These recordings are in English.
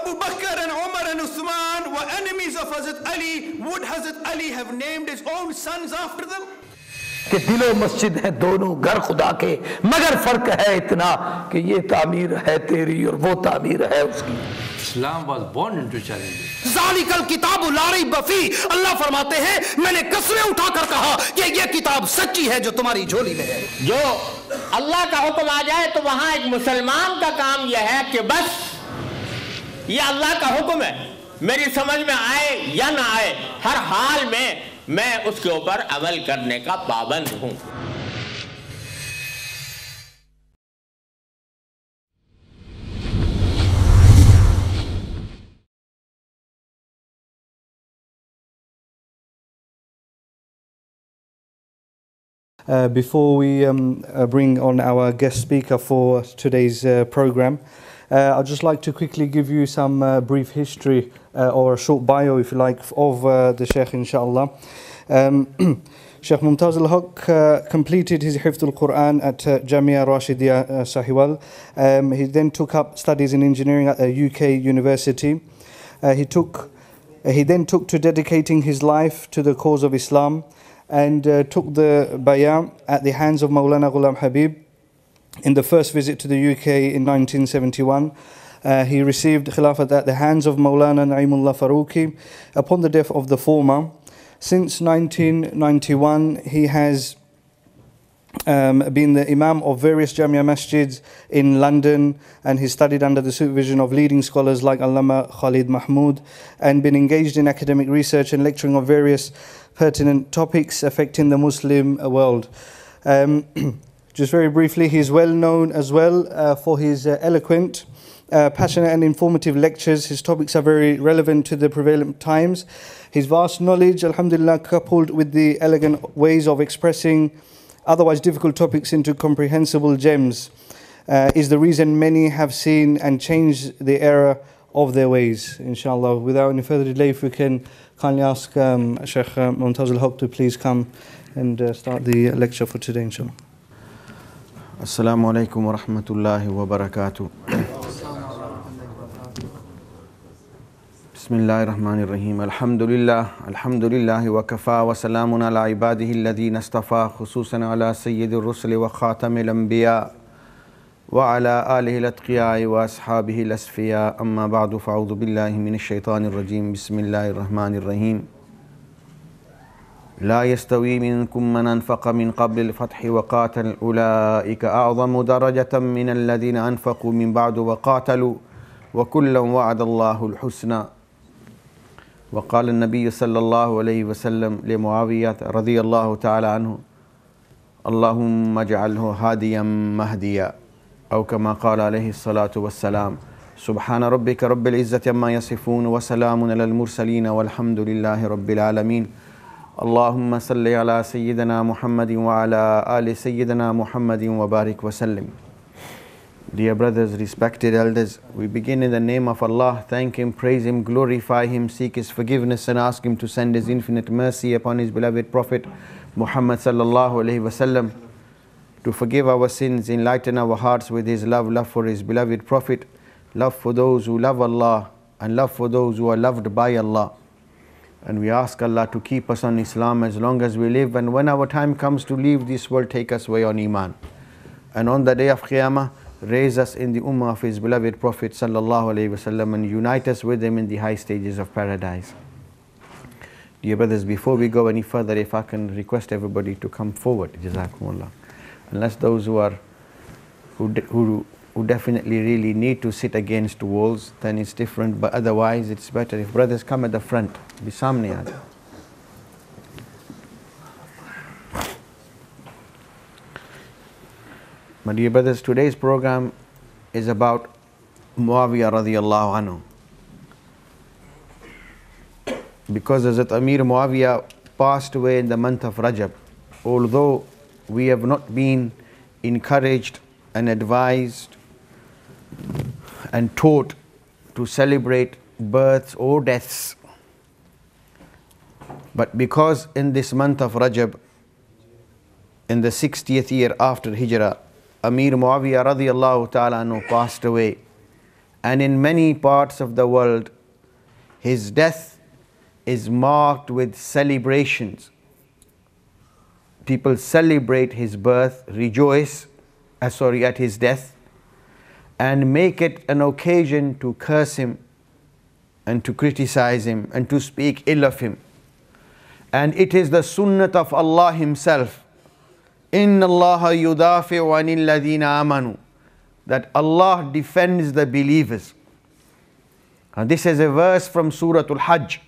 Abu Bakr and Umar and Uthman were enemies of Hazrat Ali, would Hazrat Ali have named his own sons after them? कि दिलो मस्जिद है दोनों घर खुदा के, मगर फर्क है इतना कि ये तामीर है तेरी और वो तामीर है उसकी। Islam was born into challenges. ज़ालिकल किताबु ला रैब फीह, अल्लाह फरमाते हैं मैंने कसमें उठाकर कहा कि ये किताब सच्ची है जो तुम्हारी झोली में है। जो अल्लाह का हुक्म आ जाए तो वहां एक मुसलमान का काम यह है कि बस ये अल्लाह का हुक्म है, मेरी समझ में आए या ना आए, हर हाल में मैं उसके ऊपर अमल करने का पाबंद हूं। Before we bring on our guest speaker for today's program, I'd just like to quickly give you some brief history or a short bio, if you like, of the Sheikh, inshallah. Sheikh Mumtaz al-Haq completed his Hifz al-Quran at Jamia Rashidiyya Sahiwal. He then took up studies in engineering at a UK university. He then took to dedicating his life to the cause of Islam and took the bay'ah at the hands of Maulana Ghulam Habib in the first visit to the UK in 1971. He received Khilafat at the hands of Maulana Naimullah Faruqi upon the death of the former. Since 1991, he has been the Imam of various Jamia Masjids in London, and he studied under the supervision of leading scholars like Allama Khalid Mahmood and been engaged in academic research and lecturing on various pertinent topics affecting the Muslim world. Just very briefly, he is well known as well for his eloquent, passionate and informative lectures. His topics are very relevant to the prevalent times. His vast knowledge, alhamdulillah, coupled with the elegant ways of expressing otherwise difficult topics into comprehensible gems, is the reason many have seen and changed the era of their ways, inshallah. Without any further delay, if we can kindly ask Sheikh Mumtaz al-Haq to please come and start the lecture for today, inshallah. Assalamu alaikum wa rahmatullahi wa barakatuh. Bismillahir Rahmanir Rahim. Alhamdulillah wa kafa wa salamun ala ibadihi alladhina istafa, khususan ala sayyidir rusuli wa khatamil anbiya wa ala alihi al-atqiya wa ashabihi al-asfiya. Amma ba'du, fa'udhu billahi minash shaitanir rajim. Bismillahir Rahmanir Rahim. لا يستوي منكم من أنفق من قبل الفتح وقاتل أولئك أعظم درجة من الذين أنفقوا من بعد وقاتلوا وكلا وعد الله الحسنى. وقال النبي صلى الله عليه وسلم لمعاوية رضي الله تعالى عنه اللهم اجعله هاديا مهديا، أو كما قال عليه الصلاة والسلام. سبحان ربك رب العزة عما يصفون وسلام على المرسلين والحمد لله رب العالمين. اللهم صل على سيدنا محمد وعلى آل سيدنا محمد وبارك وسلم. Dear brothers, respected elders, we begin in the name of Allah, thank Him, praise Him, glorify Him, seek His forgiveness and ask Him to send His infinite mercy upon His beloved Prophet Muhammad sallallahu alaihi wasallam, to forgive our sins, enlighten our hearts with His love for His beloved Prophet, love for those who love Allah and love for those who are loved by Allah. And we ask Allah to keep us on Islam as long as we live, and when our time comes to leave this world, take us away on Iman. And on the day of Qiyamah, raise us in the ummah of His beloved Prophet sallallahu alaihi wasallam and unite us with Him in the high stages of paradise. Dear brothers, before we go any further, if I can request everybody to come forward, Jazakumullah. Unless those who definitely really need to sit against walls, then it's different, but otherwise it's better if brothers come at the front. Bisamne aaj. My dear brothers, today's program is about Muawiya radiyallahu anhu. Because Hazrat Ameer Moawiya passed away in the month of Rajab, although we have not been encouraged and advised and taught to celebrate births or deaths, but because in this month of Rajab, in the 60th year after Hijrah, Ameer Moawiya radiyallahu ta'ala anhu passed away, And in many parts of the world, his death is marked with celebrations. People celebrate his birth, rejoice at his death, and make it an occasion to curse him and to criticize him and to speak ill of him. And it is the sunnah of Allah himself, Inna Allaha yudafi'u anil ladhina amanu, that Allah defends the believers. And this is a verse from Surah Al-Hajj.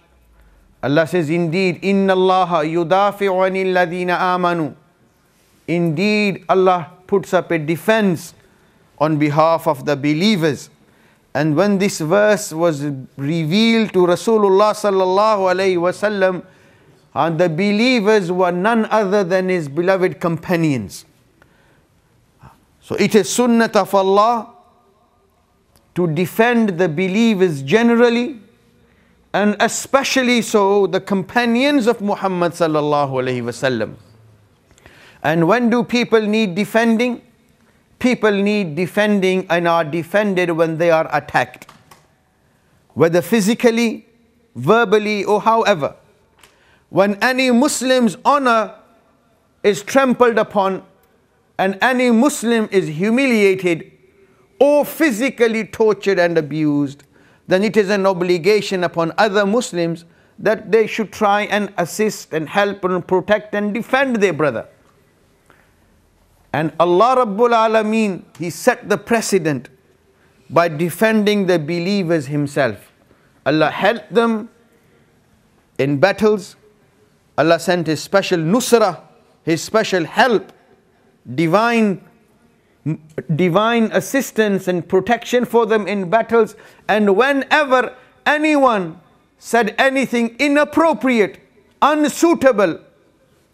Allah says, indeed, Inna Allaha yudafi'u anil ladhina amanu. Indeed, Allah puts up a defense on behalf of the believers. And when this verse was revealed to Rasulullah sallallahu alayhi wasallam, and the believers were none other than his beloved companions. So it is sunnah of Allah to defend the believers generally, and especially so the companions of Muhammad sallallahu alayhi wasallam. And when do people need defending? People need defending and are defended when they are attacked, whether physically, verbally, or however. When any Muslim's honor is trampled upon and any Muslim is humiliated or physically tortured and abused, then it is an obligation upon other Muslims that they should try and assist and help and protect and defend their brother. And Allah Rabbul Alameen, He set the precedent by defending the believers Himself. Allah helped them in battles. Allah sent His special nusrah, His special help, divine assistance and protection for them in battles. And whenever anyone said anything inappropriate, unsuitable,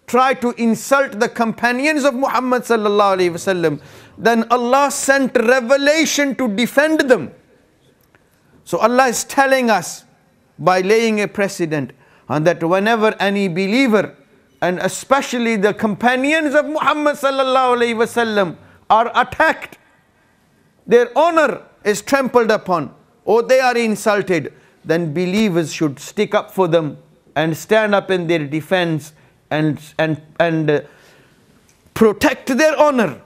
try to insult the companions of Muhammad sallallahu alaihi wasallam, then Allah sent revelation to defend them. So Allah is telling us by laying a precedent, and that whenever any believer, and especially the companions of Muhammad sallallahu alaihi wasallam, are attacked, their honor is trampled upon, or they are insulted, then believers should stick up for them and stand up in their defense and protect their honor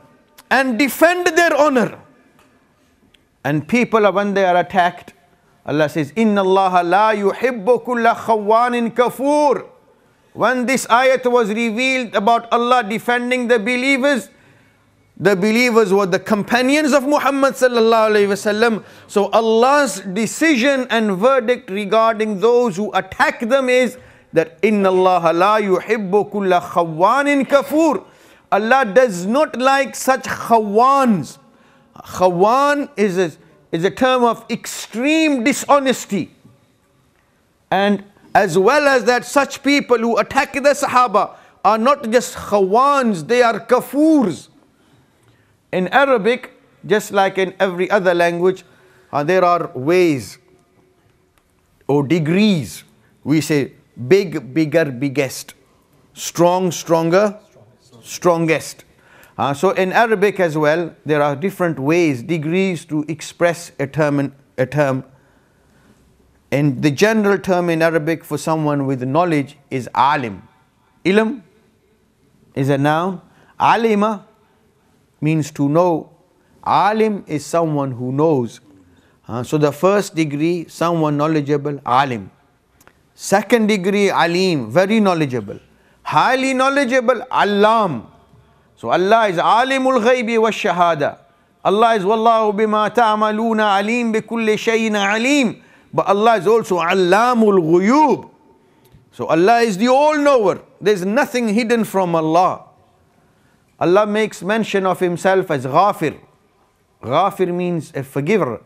and defend their honor. And people, when they are attacked, Allah says, Inna Allah la yuhibbu kulla khawanin kafur. When this ayat was revealed about Allah defending the believers were the companions of Muhammad sallallahu alaihi wasallam. So Allah's decision and verdict regarding those who attack them is that Inna Allah la yuhibbu kulla khawanin kafur. Allah does not like such khawans. Khawan is a term of extreme dishonesty. And as well as that, such people who attack the Sahaba are not just khawans, they are kafurs. In Arabic, just like in every other language, there are ways or degrees. We say big, bigger, biggest, strong, stronger, strongest. So in Arabic as well, there are different ways, degrees to express a term. And the general term in Arabic for someone with knowledge is alim. Ilm is a noun. Alima means to know. Alim is someone who knows. So the first degree, someone knowledgeable, alim. Second degree, alim, very knowledgeable. Highly knowledgeable, allam. So Allah is alimul ghaybi wa shahada. Allah is wallahu bima ta'amaluna alim bi kulli shay'in alim. But Allah is also allamul ghuyub. So Allah is the all-knower. There is nothing hidden from Allah. Allah makes mention of Himself as Ghafir. Ghafir means a forgiver.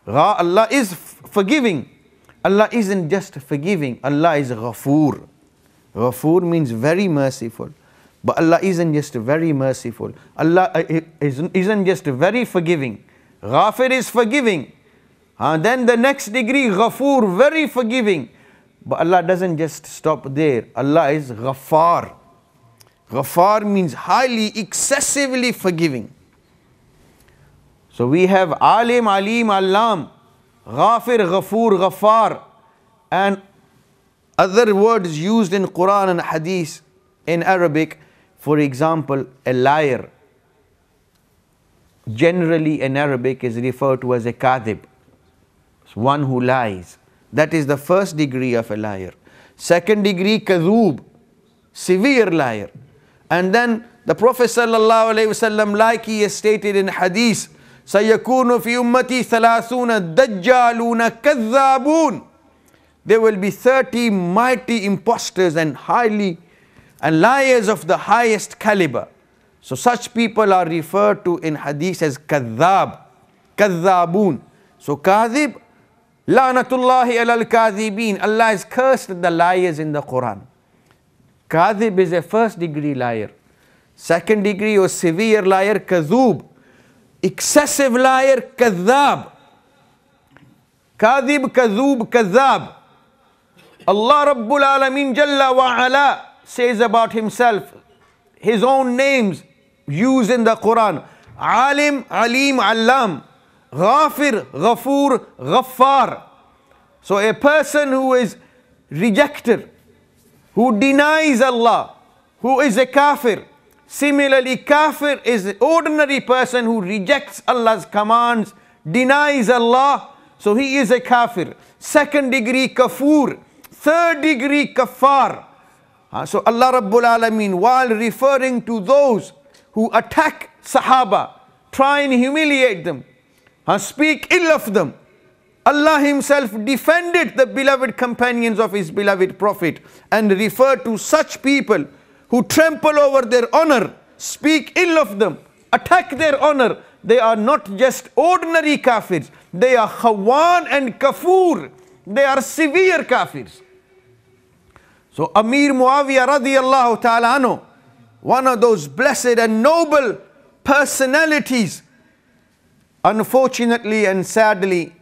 Allah is forgiving. Allah isn't just forgiving, Allah is Ghafoor. Ghafoor means very merciful. But Allah isn't just very merciful. Allah isn't just very forgiving. Ghafir is forgiving. Then the next degree, Ghafoor, very forgiving. But Allah doesn't just stop there. Allah is Ghaffar. Ghaffar means highly, excessively forgiving. So we have Alim, Alim, Allam, Ghafir, Ghafoor, Ghaffar, and other words used in Quran and Hadith in Arabic. For example, a liar, generally in Arabic, is referred to as a kadhib, one who lies. That is the first degree of a liar. Second degree, kadhoob, severe liar. And then the Prophet sallallahu alaihi wasallam, like he has stated in Hadith, سَيَكُونُ فِي أُمَّتِي ثَلَاثُونَ دَجَّالُونَ كَذَّابُونَ. There will be 30 mighty impostors and liars of the highest caliber. So such people are referred to in Hadith as kadhab, kadhabun. So kadhib, la'natullahi alal kadhibin. Allah has cursed the liars in the Quran. Kadhib is a first degree liar. Second degree or severe liar, kadhoob. Excessive liar, kadhab. Kadhib, kadhoob, kadhab. Allah Rabbul Alameen Jalla wa Ala says about himself, his own names used in the Quran: Alim, Alim, Allam, Ghafir, Ghafoor, Ghaffar. So a person who is rejected, who denies Allah, who is a kafir. Similarly, kafir is an ordinary person who rejects Allah's commands, denies Allah, so he is a kafir. Second degree, kafur. Third degree, kafar. So Allah Rabbul Alameen, while referring to those who attack Sahaba, try and humiliate them, speak ill of them, Allah himself defended the beloved companions of his beloved Prophet and referred to such people who trample over their honor, speak ill of them, attack their honor. They are not just ordinary kafirs, they are khawan and kafur. They are severe kafirs. So Ameer Moawiya radiyallahu ta'ala anhu, one of those blessed and noble personalities, unfortunately and sadly,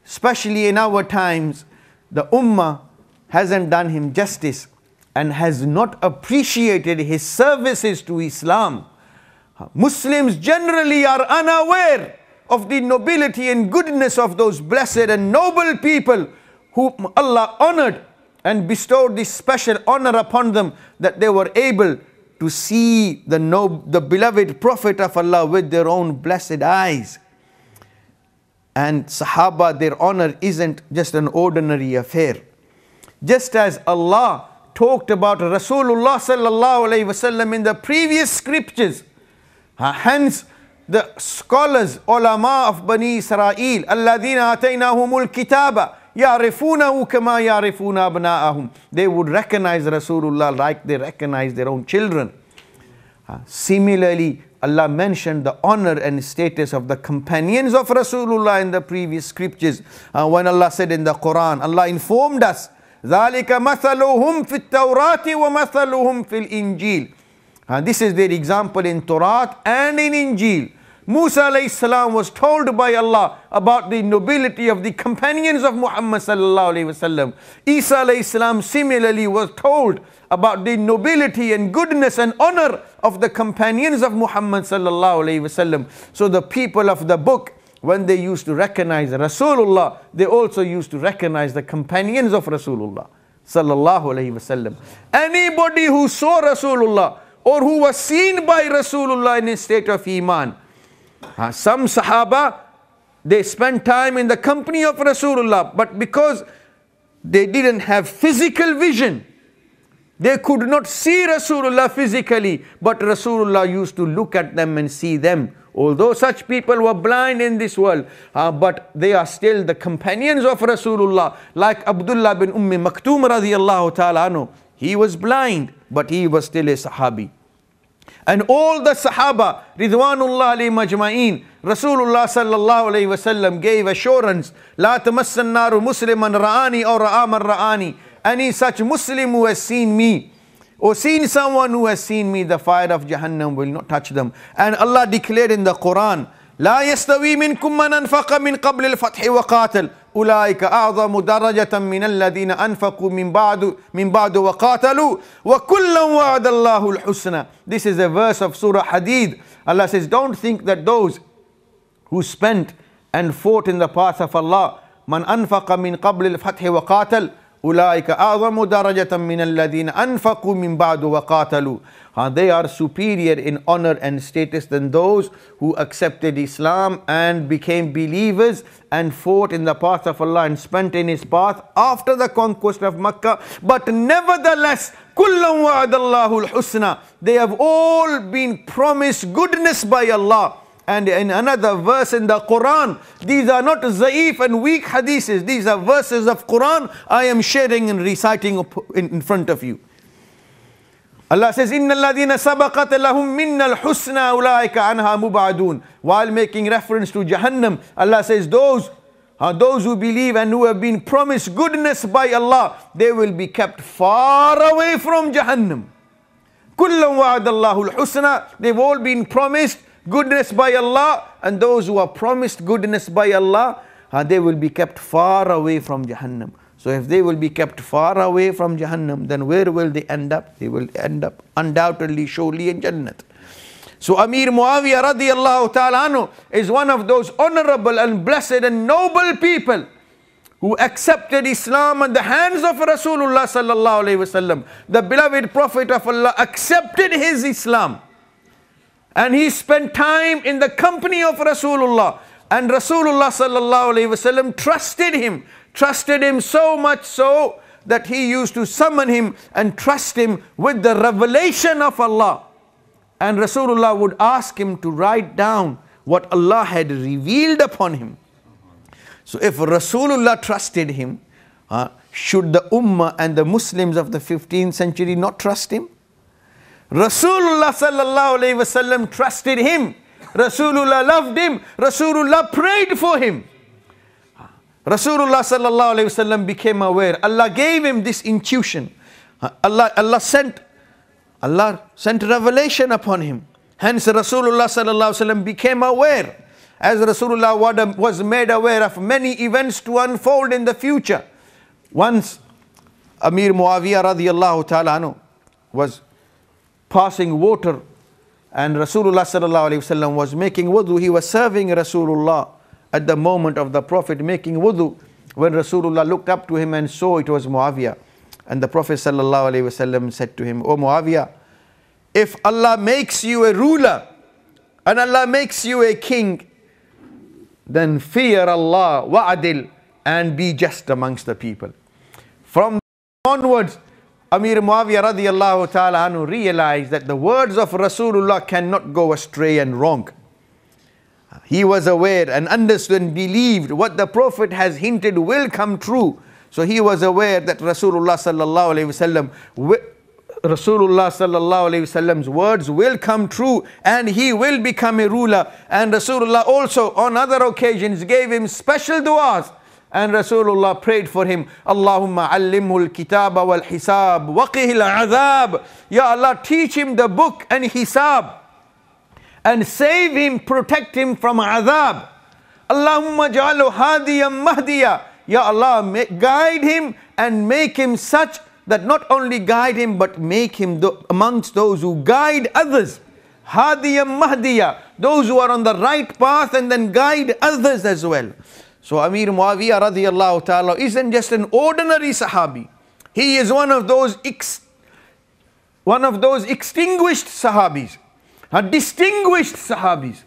especially in our times, the ummah hasn't done him justice and has not appreciated his services to Islam. Muslims generally are unaware of the nobility and goodness of those blessed and noble people whom Allah honored and bestowed this special honor upon them, that they were able to see the beloved Prophet of Allah with their own blessed eyes. And Sahaba, their honor isn't just an ordinary affair. Just as Allah talked about Rasulullah sallallahu alaihi wasallam in the previous scriptures, hence the scholars, ulama of Bani Israel, alladhina ataynahumul kitaba ya'rifunahu kama ya'rifuna abna'ahum. They would recognize Rasulullah like they recognize their own children. Similarly, Allah mentioned the honor and status of the companions of Rasulullah in the previous scriptures. When Allah said in the Quran, Allah informed us, ذَلِكَ مَثَلُهُمْ فِي التَّوْرَاتِ وَمَثَلُهُمْ فِي الْإِنْجِيلِ. This is their example in Torah and in Injil. Musa alayhi salam was told by Allah about the nobility of the companions of Muhammad sallallahu alayhi wasallam. Isa alayhi salam similarly was told about the nobility and goodness and honor of the companions of Muhammad sallallahu alayhi wasallam. So the people of the book, when they used to recognize Rasulullah, they also used to recognize the companions of Rasulullah sallallahu alayhi wasallam. Anybody who saw Rasulullah or who was seen by Rasulullah in a state of Iman, some Sahaba, they spent time in the company of Rasulullah, but because they didn't have physical vision, they could not see Rasulullah physically, but Rasulullah used to look at them and see them. Although such people were blind in this world, but they are still the companions of Rasulullah. Like Abdullah bin Maktoum radiyallahu ta'ala anhu, he was blind, but he was still a Sahabi. And all the Sahaba, Ridwanullah alayhim ajma'een, Rasulullah sallallahu alayhi wasallam gave assurance, La tamassan naru musliman ra'ani or ra'aman ra'ani. Any such Muslim who has seen me, or seen someone who has seen me, the fire of Jahannam will not touch them. And Allah declared in the Quran, لا يستوي منكم من أنفق من قبل الفتح وقاتل أولئك أعظم درجة من الذين أنفقوا من بعد وقاتلوا وكلا وعد الله الحسنى. This is a verse of Surah Hadid. Allah says, don't think that those who spent and fought in the path of Allah. Man anfaqa min qabl al-fathi wa qatal ulaika a'zamu darajatan min alladhina anfaqu min ba'du wa qatalu. They are superior in honor and status than those who accepted Islam and became believers and fought in the path of Allah and spent in His path after the conquest of Makkah. But nevertheless, kullan wa'adallahu al-husna. They have all been promised goodness by Allah. And in another verse in the Quran, these are not za'if and weak hadiths. These are verses of Quran I am sharing and reciting in front of you. Allah says, إِنَّ الَّذِينَ سَبَقَتْ لَهُم مِّنَّ الْحُسْنَى أُولَٰئِكَ عَنْهَا مُبْعَدُونَ. While making reference to Jahannam, Allah says, those who believe and who have been promised goodness by Allah, they will be kept far away from Jahannam. كُلًّا وَعَدَ اللَّهُ الْحُسْنَى. They've all been promised goodness by Allah, and those who are promised goodness by Allah, they will be kept far away from Jahannam. So if they will be kept far away from Jahannam, then where will they end up? They will end up undoubtedly, surely in Jannat. So Ameer Moawiya radiallahu ta'ala anhu is one of those honorable and blessed and noble people who accepted Islam at the hands of Rasulullah sallallahu alayhi wasallam. The beloved Prophet of Allah accepted his Islam. And he spent time in the company of Rasulullah. And Rasulullah sallallahu alayhi wasallam trusted him so much so that he used to summon him and trust him with the revelation of Allah. And Rasulullah would ask him to write down what Allah had revealed upon him. So if Rasulullah trusted him, should the Ummah and the Muslims of the 15th century not trust him? Rasulullah sallallahu alayhi wasallam trusted him. Rasulullah loved him. Rasulullah prayed for him. Rasulullah sallallahu alayhi wasallam became aware. Allah gave him this intuition. Allah sent revelation upon him. Hence Rasulullah sallallahu alayhi wasallam became aware. As Rasulullah was made aware of many events to unfold in the future. Once Ameer Moawiya radiallahu ta'ala anhu was passing water, and Rasulullah sallallahu alayhi wasallam was making wudu. He was serving Rasulullah at the moment of the Prophet making wudu, when Rasulullah looked up to him and saw it was Muawiyah. And the Prophet sallallahu alayhi wasallam said to him, "O Muawiyah, if Allah makes you a ruler and Allah makes you a king, then fear Allah wa'adil, and be just amongst the people." From onwards, Ameer Moawiya radiallahu ta'ala anhu realized that the words of Rasulullah cannot go astray and wrong. He was aware and understood and believed what the Prophet has hinted will come true. So he was aware that Rasulullah sallallahu alayhi wasallam's words will come true and he will become a ruler. And Rasulullah also on other occasions gave him special du'as. And Rasulullah prayed for him, Allahumma allimhu al-kitaba wal-hisab, waqih al-azab. Ya Allah, teach him the book and hisab, and save him, protect him from azab. Allahumma ja'alu hadiyan mahdiya. Ya Allah, guide him and make him such that not only guide him, but make him amongst those who guide others. Hadiyan mahdiya, those who are on the right path and then guide others as well. So Ameer Moawiya radiallahu ta'ala isn't just an ordinary Sahabi. He is one of those extinguished Sahabis. Distinguished Sahabis.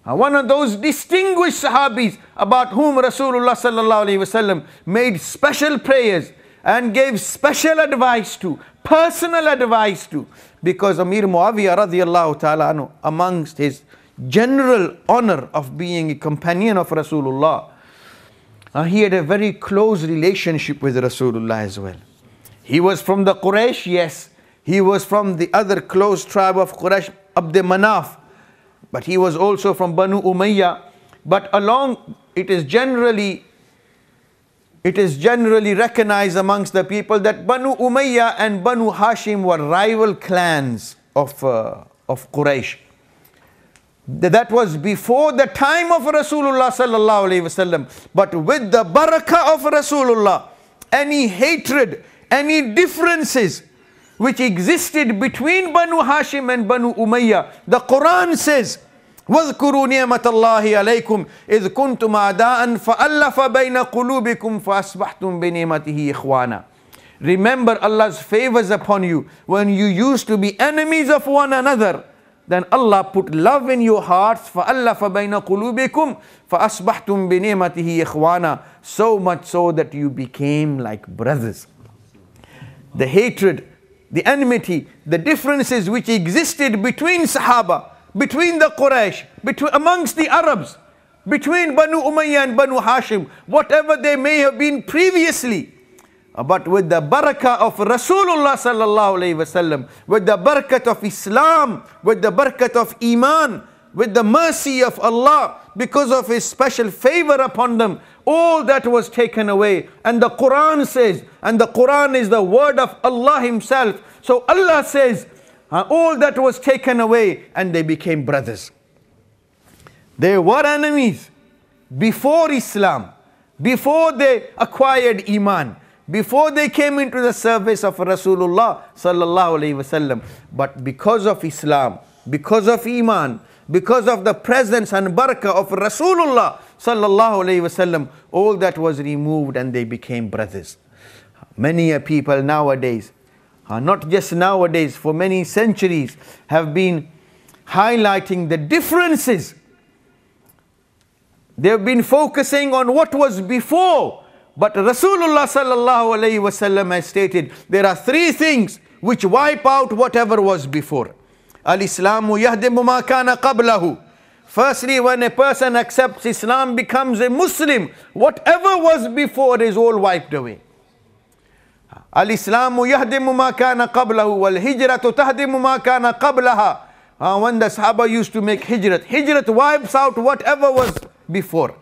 One of those distinguished Sahabis about whom Rasulullah sallallahu alayhi wasallam made special prayers and gave special advice to, personal advice to. Because Ameer Moawiya radiallahu ta'ala anhu, amongst his general honor of being a companion of Rasulullah, he had a very close relationship with Rasulullah as well. He was from the Quraysh, yes. He was from the other close tribe of Quraysh, Abd Manaf. But he was also from Banu Umayyah. But it is generally recognized amongst the people that Banu Umayyah and Banu Hashim were rival clans of Quraysh. That was before the time of Rasulullah sallallahu alayhi wasallam. But with the barakah of Rasulullah, any hatred, any differences which existed between Banu Hashim and Banu Umayyah, the Quran says, واذكروا نعمة الله عليكم إذ كنتم أعداء فألف بين قلوبكم فأصبحتم بنعمته إخوانا. Remember Allah's favors upon you when you used to be enemies of one another. Then Allah put love in your hearts. فَأَلَّفَ بَيْنَ قُلُوبِكُمْ فَأَصْبَحْتُمْ بِنِعْمَتِهِ إِخْوَانًا. So much so that you became like brothers. The hatred, the enmity, the differences which existed between Sahaba, between the Quraysh, amongst the Arabs, between Banu Umayyah and Banu Hashim, whatever they may have been previously, but with the barakah of Rasulullah sallallahu alayhi wasallam, with the barakat of Islam, with the barakat of Iman, with the mercy of Allah, because of His special favor upon them, all that was taken away. And the Quran says, and the Quran is the word of Allah Himself. So Allah says, all that was taken away and they became brothers. They were enemies before Islam, before they acquired Iman, before they came into the service of Rasulullah sallallahu alaihi wasallam. But because of Islam, because of Iman, because of the presence and barakah of Rasulullah sallallahu alaihi wasallam, all that was removed and they became brothers. Many people nowadays, not just nowadays, for many centuries, have been highlighting the differences. They have been focusing on what was before. But Rasulullah sallallahu alayhi wasallam has stated, there are three things which wipe out whatever was before. Al-Islamu yahdimu ma kana qablahu. Firstly, when a person accepts Islam, becomes a Muslim, whatever was before is all wiped away. Al-Islamu yahdimu ma kana qablahu wal hijratu tahdimu ma kana qablaha. When the Sahaba used to make hijrat wipes out whatever was before.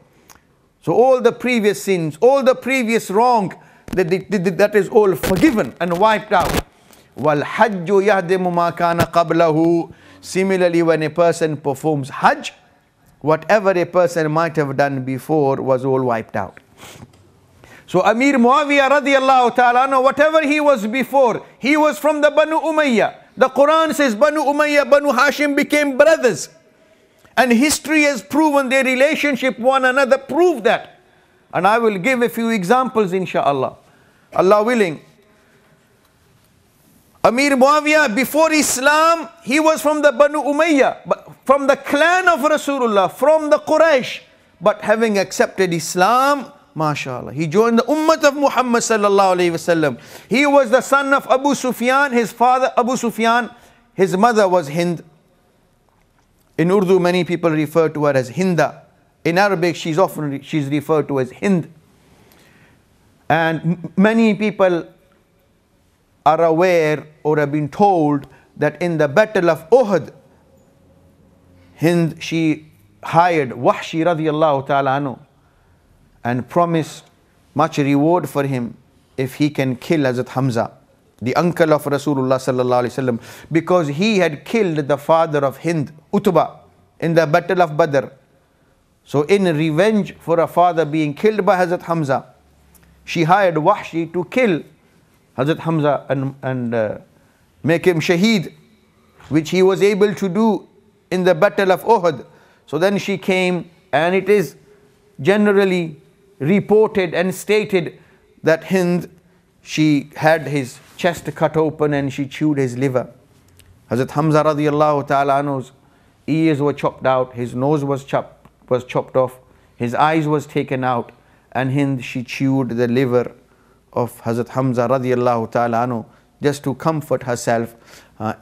So all the previous sins, all the previous wrong, that is all forgiven and wiped out. Wal hajju yahdimu ma kana qablahu. Similarly, when a person performs Hajj, whatever a person might have done before was all wiped out. So Ameer Moawiya radiyallahu ta'ala, whatever he was before, he was from the Banu Umayyah. The Quran says Banu Umayyah, Banu Hashim became brothers. And history has proven their relationship one another, proved that. And I will give a few examples inshaAllah. Allah willing. Ameer Moawiya, before Islam, he was from the Banu Umayyah, but from the clan of Rasulullah, from the Quraysh. But having accepted Islam, mashallah, he joined the ummah of Muhammad sallallahu alayhi wasallam. He was the son of Abu Sufyan, his father Abu Sufyan, his mother was Hind. In Urdu, many people refer to her as Hinda. In Arabic, she's referred to as Hind. And many people are aware or have been told that in the battle of Uhud, Hind, she hired Wahshi radiyallahu ta'ala anhu and promised much reward for him if he can kill Hazrat Hamza, the uncle of Rasulullah sallallahu alaihi wasallam, because he had killed the father of Hind, Utbah, in the battle of Badr. So in revenge for a father being killed by Hazrat Hamza, she hired Wahshi to kill Hazrat Hamza and make him shaheed, which he was able to do in the battle of Uhud. So then she came, and it is generally reported and stated that Hind, she had his chest cut open and she chewed his liver. Hazrat Hamza radiyallahu ta'ala anhu's ears were chopped out, his nose was chopped off, his eyes was taken out, and Hind, she chewed the liver of Hazrat Hamza radiyallahu ta'ala anhu just to comfort herself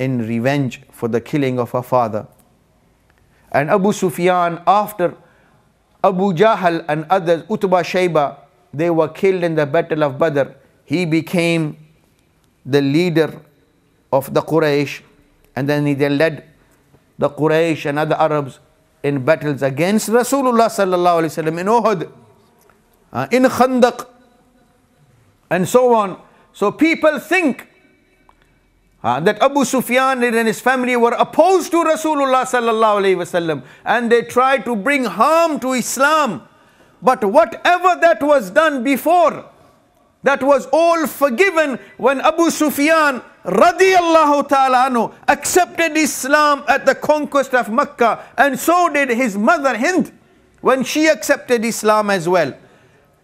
in revenge for the killing of her father. And Abu Sufyan, after Abu Jahl and others, Utbah, Shayba, they were killed in the battle of Badr. He became the leader of the Quraysh, and then he led the Quraysh and other Arabs in battles against Rasulullah sallallahu alaihi wasallam in Uhud, in Khandaq, and so on. So people think that Abu Sufyan and his family were opposed to Rasulullah sallallahu alaihi wasallam, and they tried to bring harm to Islam. But whatever that was done before, that was all forgiven when Abu Sufyan radiyallahu ta'ala anhu accepted Islam at the conquest of Mecca, and so did his mother Hind when she accepted Islam as well.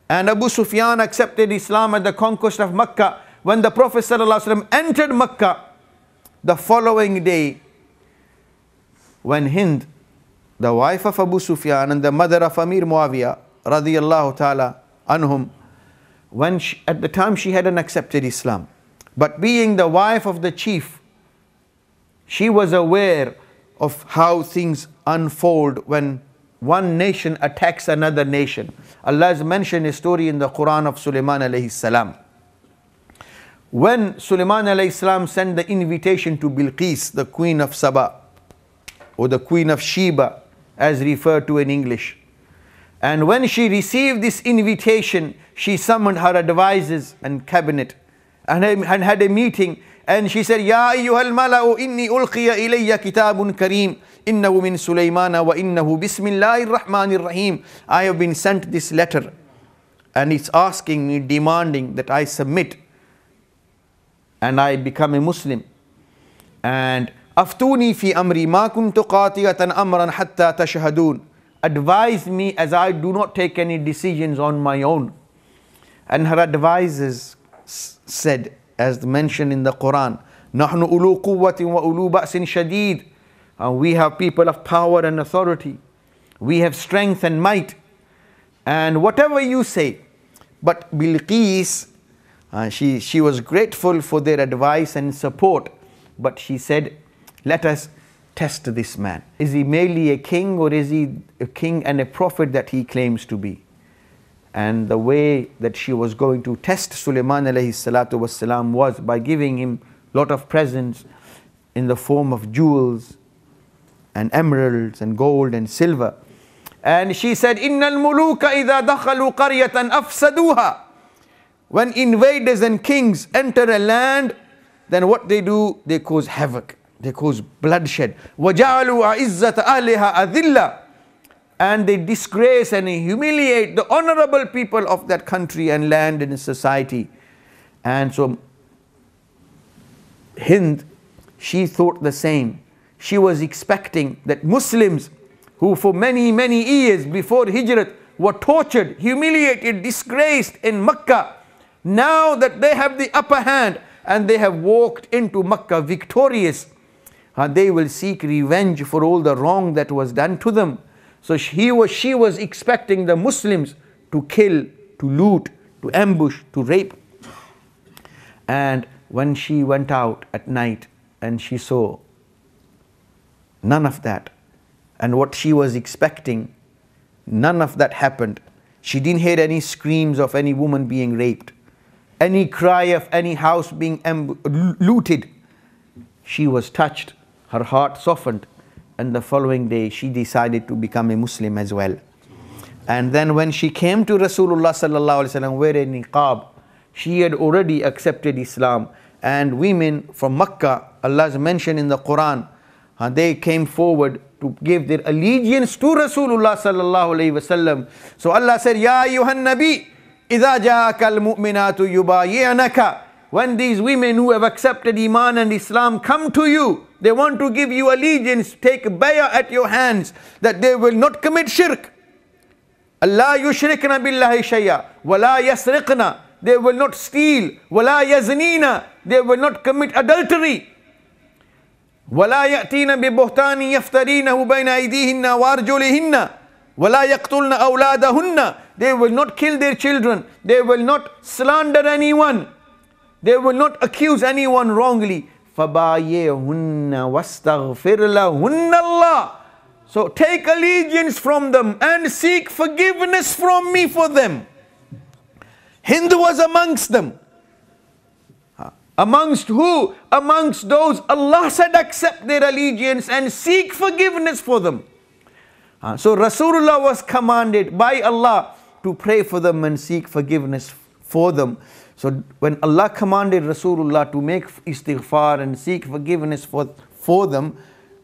And Abu Sufyan accepted Islam at the conquest of Mecca. When the Prophet ﷺ entered Mecca, the following day, when Hind, the wife of Abu Sufyan and the mother of Ameer Moawiya radiyallahu ta'ala anhum, at the time she hadn't accepted Islam, but being the wife of the chief, she was aware of how things unfold when one nation attacks another nation. Allah has mentioned a story in the Quran of Sulaiman alayhi salam. When Sulaiman alayhi salam sent the invitation to Bilqis, the queen of Saba, or the queen of Sheba, as referred to in English. And when she received this invitation, she summoned her advisors and cabinet and had a meeting. And she said, Ya ayyuhal mala'u inni ulqiya ilayya kitabun kareem, innahu min Sulaymana wa innahu bismillahir rahmanir rahim. I have been sent this letter, and it's asking me, demanding that I submit and I become a Muslim. And aftuni fi amri ma kuntu qatiyatan amran hatta tashhadun. Advise me, as I do not take any decisions on my own. And her advisors said, as mentioned in the Quran, nahnu ulu quwwatin wa ulu ba'sin shadid. We have people of power and authority. We have strength and might. And whatever you say. But Bilqis, she was grateful for their advice and support. But she said, let us test this man. Is he merely a king, or is he a king and a prophet that he claims to be? And the way that she was going to test Sulaiman alayhi salatu wasalam was by giving him a lot of presents in the form of jewels and emeralds and gold and silver. And she said, Innal muluka idha dakhalu qaryatan afsaduha. When invaders and kings enter a land, then what they do, they cause havoc, they cause bloodshed. وَجَعَلُوا عِزَّةَ أَهْلِهَا أَذِلَّةً. And they disgrace and humiliate the honorable people of that country and land and society. And so Hind, she thought the same. She was expecting that Muslims who for many, many years before Hijrat were tortured, humiliated, disgraced in Mecca, now that they have the upper hand and they have walked into Mecca victorious, they will seek revenge for all the wrong that was done to them. So she was expecting the Muslims to kill, to loot, to ambush, to rape. And when she went out at night and she saw none of that, and what she was expecting, none of that happened. She didn't hear any screams of any woman being raped, any cry of any house being looted. She was touched, her heart softened, and the following day she decided to become a Muslim as well. And then when she came to Rasulullah sallallahu alaihi wasallam wearing niqab, she had already accepted Islam. And women from Makkah, Allah has mentioned in the Quran, they came forward to give their allegiance to Rasulullah sallallahu alaihi wasallam. So Allah said, Ya ayyuhan nabi, idha ja'aka al-mu'minatu yubayi'naka. When these women who have accepted Iman and Islam come to you, they want to give you allegiance, take bay'ah at your hands, that they will not commit shirk. Allah yushrikna billahi shay'a, wa la yasriqna. They will not steal, wa la yaznina. They will not commit adultery. وَلَا يَأْتِينَ بِبُهْتَانٍ يَفْتَرِينَهُ بَيْنَ أَيْدِيهِنَّ وَأَرْجُلِهِنَّ وَلَا يَقْتُلْنَ أَوْلَادَهُنَّ. They will not kill their children. They will not slander anyone. They will not accuse anyone wrongly. فَبَايِعْهُنَّ وَاسْتَغْفِرْ لَهُنَّ اللَّهِ. So take allegiance from them and seek forgiveness from me for them. Hind was amongst them. Amongst who? Amongst those Allah said accept their allegiance and seek forgiveness for them. So Rasulullah was commanded by Allah to pray for them and seek forgiveness for them. So when Allah commanded Rasulullah to make istighfar and seek forgiveness for them,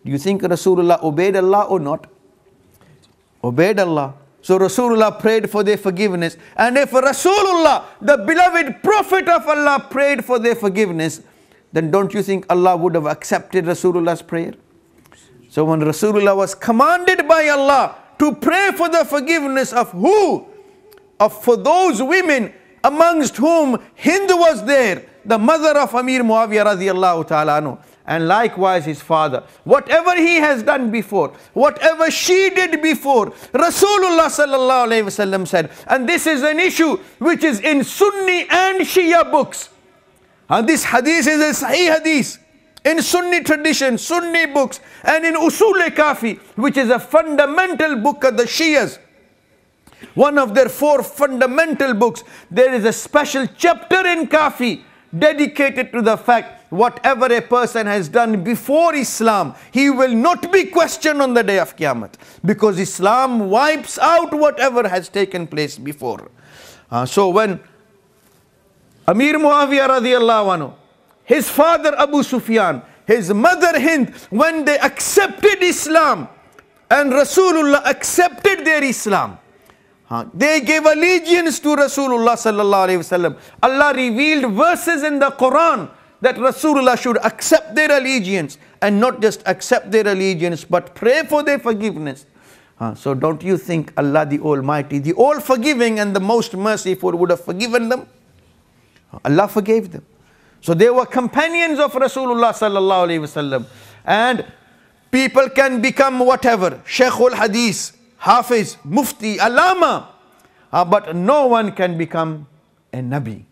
do you think Rasulullah obeyed Allah or not? Obeyed Allah. So Rasulullah prayed for their forgiveness. And if Rasulullah, the beloved Prophet of Allah, prayed for their forgiveness, then don't you think Allah would have accepted Rasulullah's prayer? So when Rasulullah was commanded by Allah to pray for the forgiveness of who? For those women amongst whom Hind was there, the mother of Ameer Moawiya radiallahu ta'ala anhu, and likewise his father. Whatever he has done before, whatever she did before, Rasulullah sallallahu alayhi wasallam said, and this is an issue which is in Sunni and Shia books. And this hadith is a Sahih hadith in Sunni tradition, Sunni books, and in Usul-e-Kafi, which is a fundamental book of the Shias. One of their 4 fundamental books. There is a special chapter in Kafi dedicated to the fact whatever a person has done before Islam, he will not be questioned on the day of Qiyamah, because Islam wipes out whatever has taken place before. So when Ameer Moawiya radiallahu anhu, his father Abu Sufyan, his mother Hind, when they accepted Islam and Rasulullah accepted their Islam, they gave allegiance to Rasulullah sallallahu alayhi wasallam. Allah revealed verses in the Quran that Rasulullah should accept their allegiance, and not just accept their allegiance but pray for their forgiveness. So don't you think Allah the Almighty, the all forgiving and the most merciful, would have forgiven them? Allah forgave them. So they were companions of Rasulullah sallallahu alayhi wasallam. And people can become whatever, Shaykhul Hadith, Hafiz, Mufti, Alama, but no one can become a Nabi,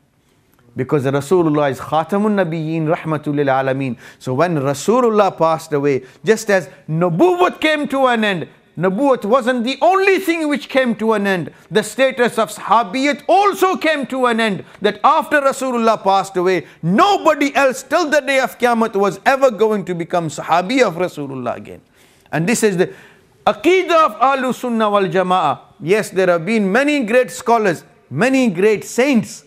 because Rasulullah is Khatamun Nabiyyin Rahmatul lil Alameen. So when Rasulullah passed away, just as Nubuwwat came to an end, Nubuwwat wasn't the only thing which came to an end. The status of Sahabiyat also came to an end. That after Rasulullah passed away, nobody else till the day of Qiyamah was ever going to become Sahabi of Rasulullah again. And this is the Aqidah of Ahlus Sunnah wal Jama'ah. Yes, there have been many great scholars, many great saints.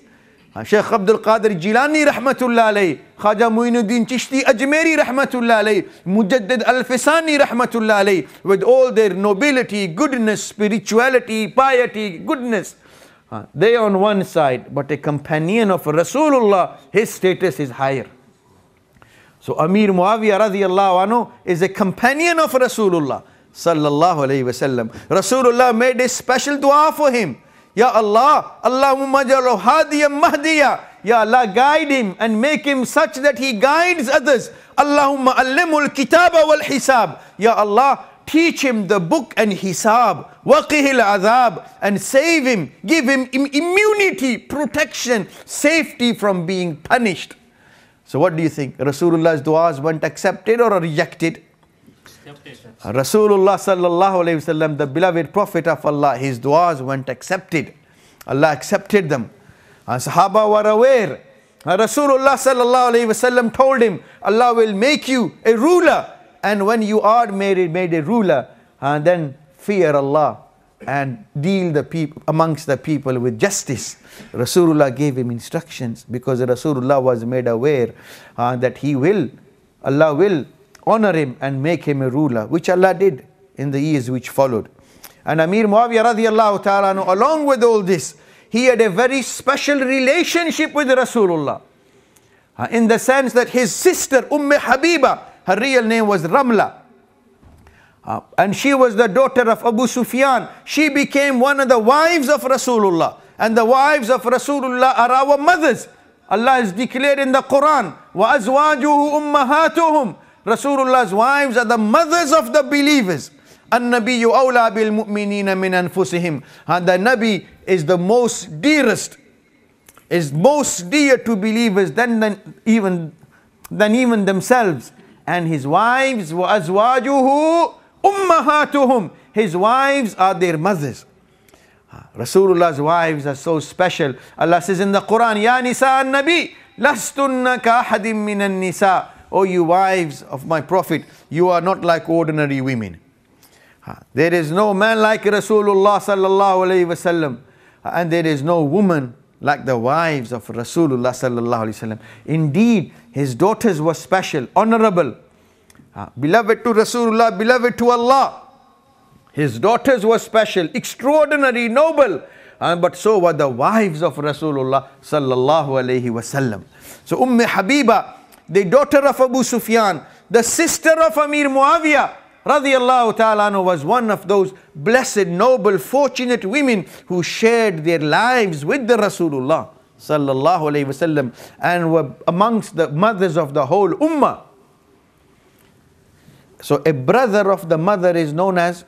Shaykh Abdul Qadir Jilani rahmatullah alayhi, Khaja Muinuddin Chishti Ajmeri rahmatullah alayhi, Mujaddid Al-Fisani rahmatullah alayhi, with all their nobility, goodness, spirituality, piety, goodness. They on one side, but a companion of Rasulullah, his status is higher. So Ameer Moawiya radiallahu anhu is a companion of Rasulullah sallallahu alayhi wasallam. Rasulullah made a special dua for him. Ya Allah, Allahumma ja'alhu hadiyan mahdiya. Ya Allah, guide him and make him such that he guides others. Allahumma allimul kitaba wal hisab. Ya Allah, teach him the book and hisab. Waqihil azab, and save him, give him immunity, protection, safety from being punished. So what do you think? Rasulullah's du'as weren't accepted or rejected? Rasulullah sallallahu alayhi wasallam, the beloved Prophet of Allah, his du'as weren't accepted. Allah accepted them. Sahaba were aware. Rasulullah sallallahu alayhi wasallam told him, Allah will make you a ruler, and when you are made a ruler, then fear Allah and deal amongst the people with justice. Rasulullah gave him instructions, because Rasulullah was made aware that Allah will honor him and make him a ruler, which Allah did in the years which followed. And Ameer Moawiya radiallahu ta'ala anhu, along with all this, he had a very special relationship with Rasulullah, in the sense that his sister Habiba, her real name was Ramla, and she was the daughter of Abu Sufyan. She became one of the wives of Rasulullah, and the wives of Rasulullah are our mothers. Allah has declared in the Quran, وَأَزْوَاجُهُ أُمَّهَاتُهُمْ. Rasulullah's wives are the mothers of the believers. An-Nabiyyu awla bil mu'minina min anfusihim. And the Nabi is the most dearest, is most dear to believers than even themselves. And his wives, wa azwajuhu ummahatuhum. His wives are their mothers. Rasulullah's wives are so special. Allah says in the Quran, Ya nisa an-nabi, lastunna ka ahadim minan nisa. O you wives of my Prophet, you are not like ordinary women. There is no man like Rasulullah sallallahu alayhi wasallam, and there is no woman like the wives of Rasulullah sallallahu alayhi wasallam. Indeed, his daughters were special, honorable, beloved to Rasulullah, beloved to Allah. His daughters were special, extraordinary, noble, but so were the wives of Rasulullah sallallahu alayhi wasallam. So Habiba, the daughter of Abu Sufyan, the sister of Ameer Moawiya radiyallahu ta'ala anhu, was one of those blessed, noble, fortunate women who shared their lives with the Rasulullah sallallahu alayhi wasallam and were amongst the mothers of the whole ummah. So a brother of the mother is known as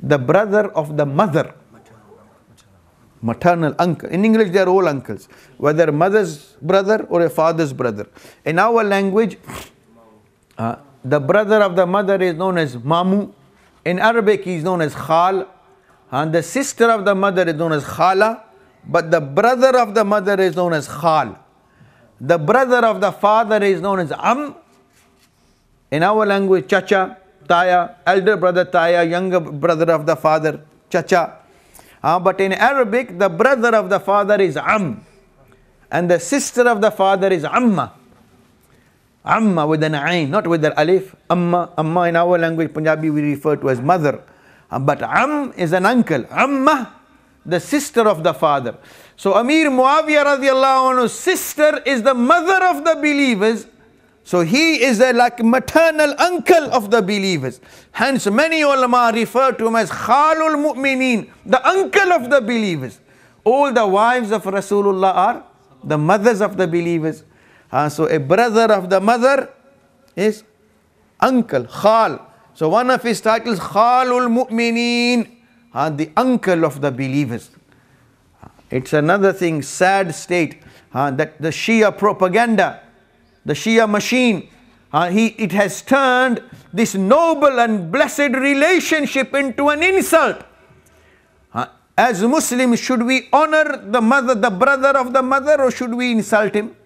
the brother of the mother, maternal uncle. In English, they are all uncles, whether mother's brother or a father's brother. In our language, the brother of the mother is known as mamu. In Arabic, he is known as khal. And the sister of the mother is known as khala. But the brother of the mother is known as khal. The brother of the father is known as in our language, chacha, taya, elder brother taya, younger brother of the father, chacha. But in Arabic, the brother of the father is and the sister of the father is amma. Amma with an ain, not with the alif. Amma in our language, Punjabi, we refer to as mother. But is an uncle. Amma, the sister of the father. So Ameer Moawiya radiallahu anhu's sister is the mother of the believers. So he is a like maternal uncle of the believers. Hence many ulama refer to him as Khalul Mu'mineen, the uncle of the believers. All the wives of Rasulullah are the mothers of the believers. So a brother of the mother is uncle, Khal. So one of his titles, Khalul Mu'mineen, the uncle of the believers. It's another thing, sad state, that the Shia propaganda, the Shia machine, it has turned this noble and blessed relationship into an insult. As Muslims, should we honor the mother, the brother of the mother, or should we insult him?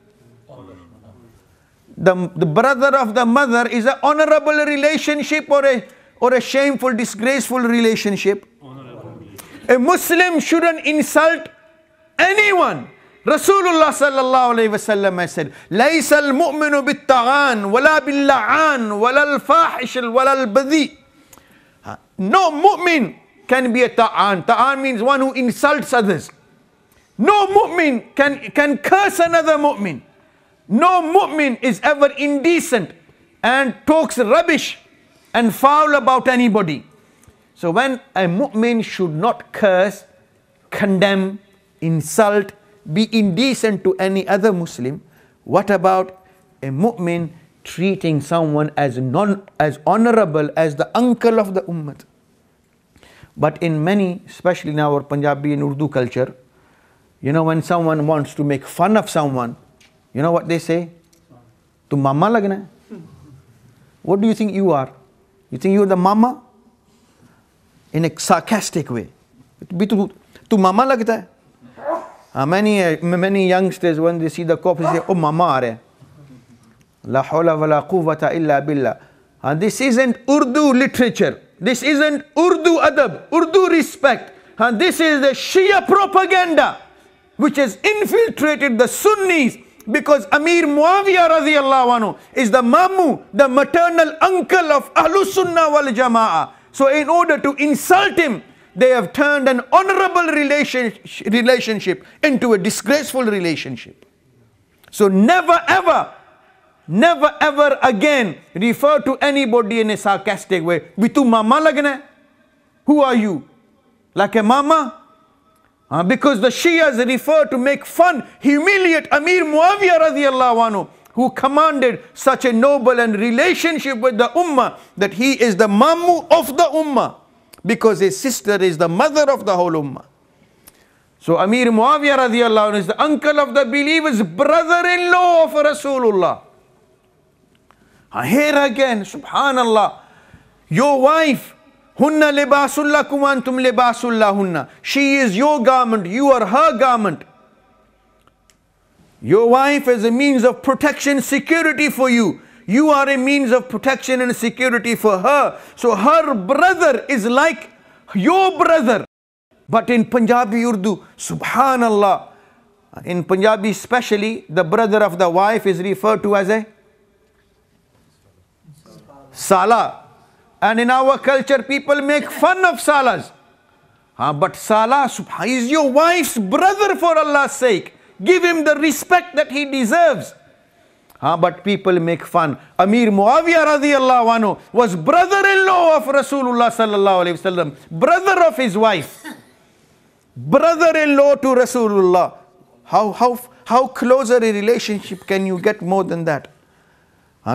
The brother of the mother is an honorable relationship or a shameful, disgraceful relationship? A Muslim shouldn't insult anyone. Rasulullah sallallahu alayhi wa sallam has said, لَيْسَ الْمُؤْمِنُ بِالتَّغَانِ وَلَا بِاللَّعَانِ وَلَا الْفَاحِشِ وَلَا الْبَذِي. No mu'min can be a ta'an. Ta'an means one who insults others. No mu'min can curse another mu'min. No mu'min is ever indecent and talks rubbish and foul about anybody. So when a mu'min should not curse, condemn, insult, be indecent to any other Muslim, what about a mu'min treating someone as honorable as the uncle of the ummah? But in many, especially in our Punjabi and Urdu culture, when someone wants to make fun of someone, you know what they say? Tu mama lagna hai. What do you think you are? You think you're the mama? In a sarcastic way. Tu mama lagta hai. Many youngsters, when they see the cop, they say, oh mama aa raha hai. La hawla wa la quwwata illa billah. And this isn't Urdu literature. This isn't Urdu adab, Urdu respect. And this is the Shia propaganda which has infiltrated the Sunnis, because Ameer Moawiya radiyallahu anhu is the mamu, the maternal uncle of Ahlus Sunnah wal Jama'ah. So in order to insult him, they have turned an honorable relationship into a disgraceful relationship. So never ever again refer to anybody in a sarcastic way. Bitu mama lagna? Who are you? Like a mama? Because the Shias refer to make fun, humiliate Ameer Moawiya radiyallahu anhu, who commanded such a noble and relationship with the ummah, that he is the mamu of the ummah, because his sister is the mother of the whole ummah. So Ameer Moawiya radiyallahu anhu is the uncle of the believers, brother-in-law of Rasulullah. Here again, subhanallah, your wife, hunna libasul lakum wa antum libasul lahunna. She is your garment, you are her garment. Your wife is a means of protection, security for you. You are a means of protection and security for her. So her brother is like your brother. But in Punjabi Urdu, subhanallah, in Punjabi especially, the brother of the wife is referred to as a Sala. And in our culture, people make fun of Salas. But Sala is your wife's brother, for Allah's sake. Give him the respect that he deserves. But people make fun. Ameer Moawiya radiyallahu anhu was brother-in-law of Rasulullah sallallahu alayhi wasallam, brother of his wife, brother-in-law to Rasulullah. How close a relationship can you get more than that?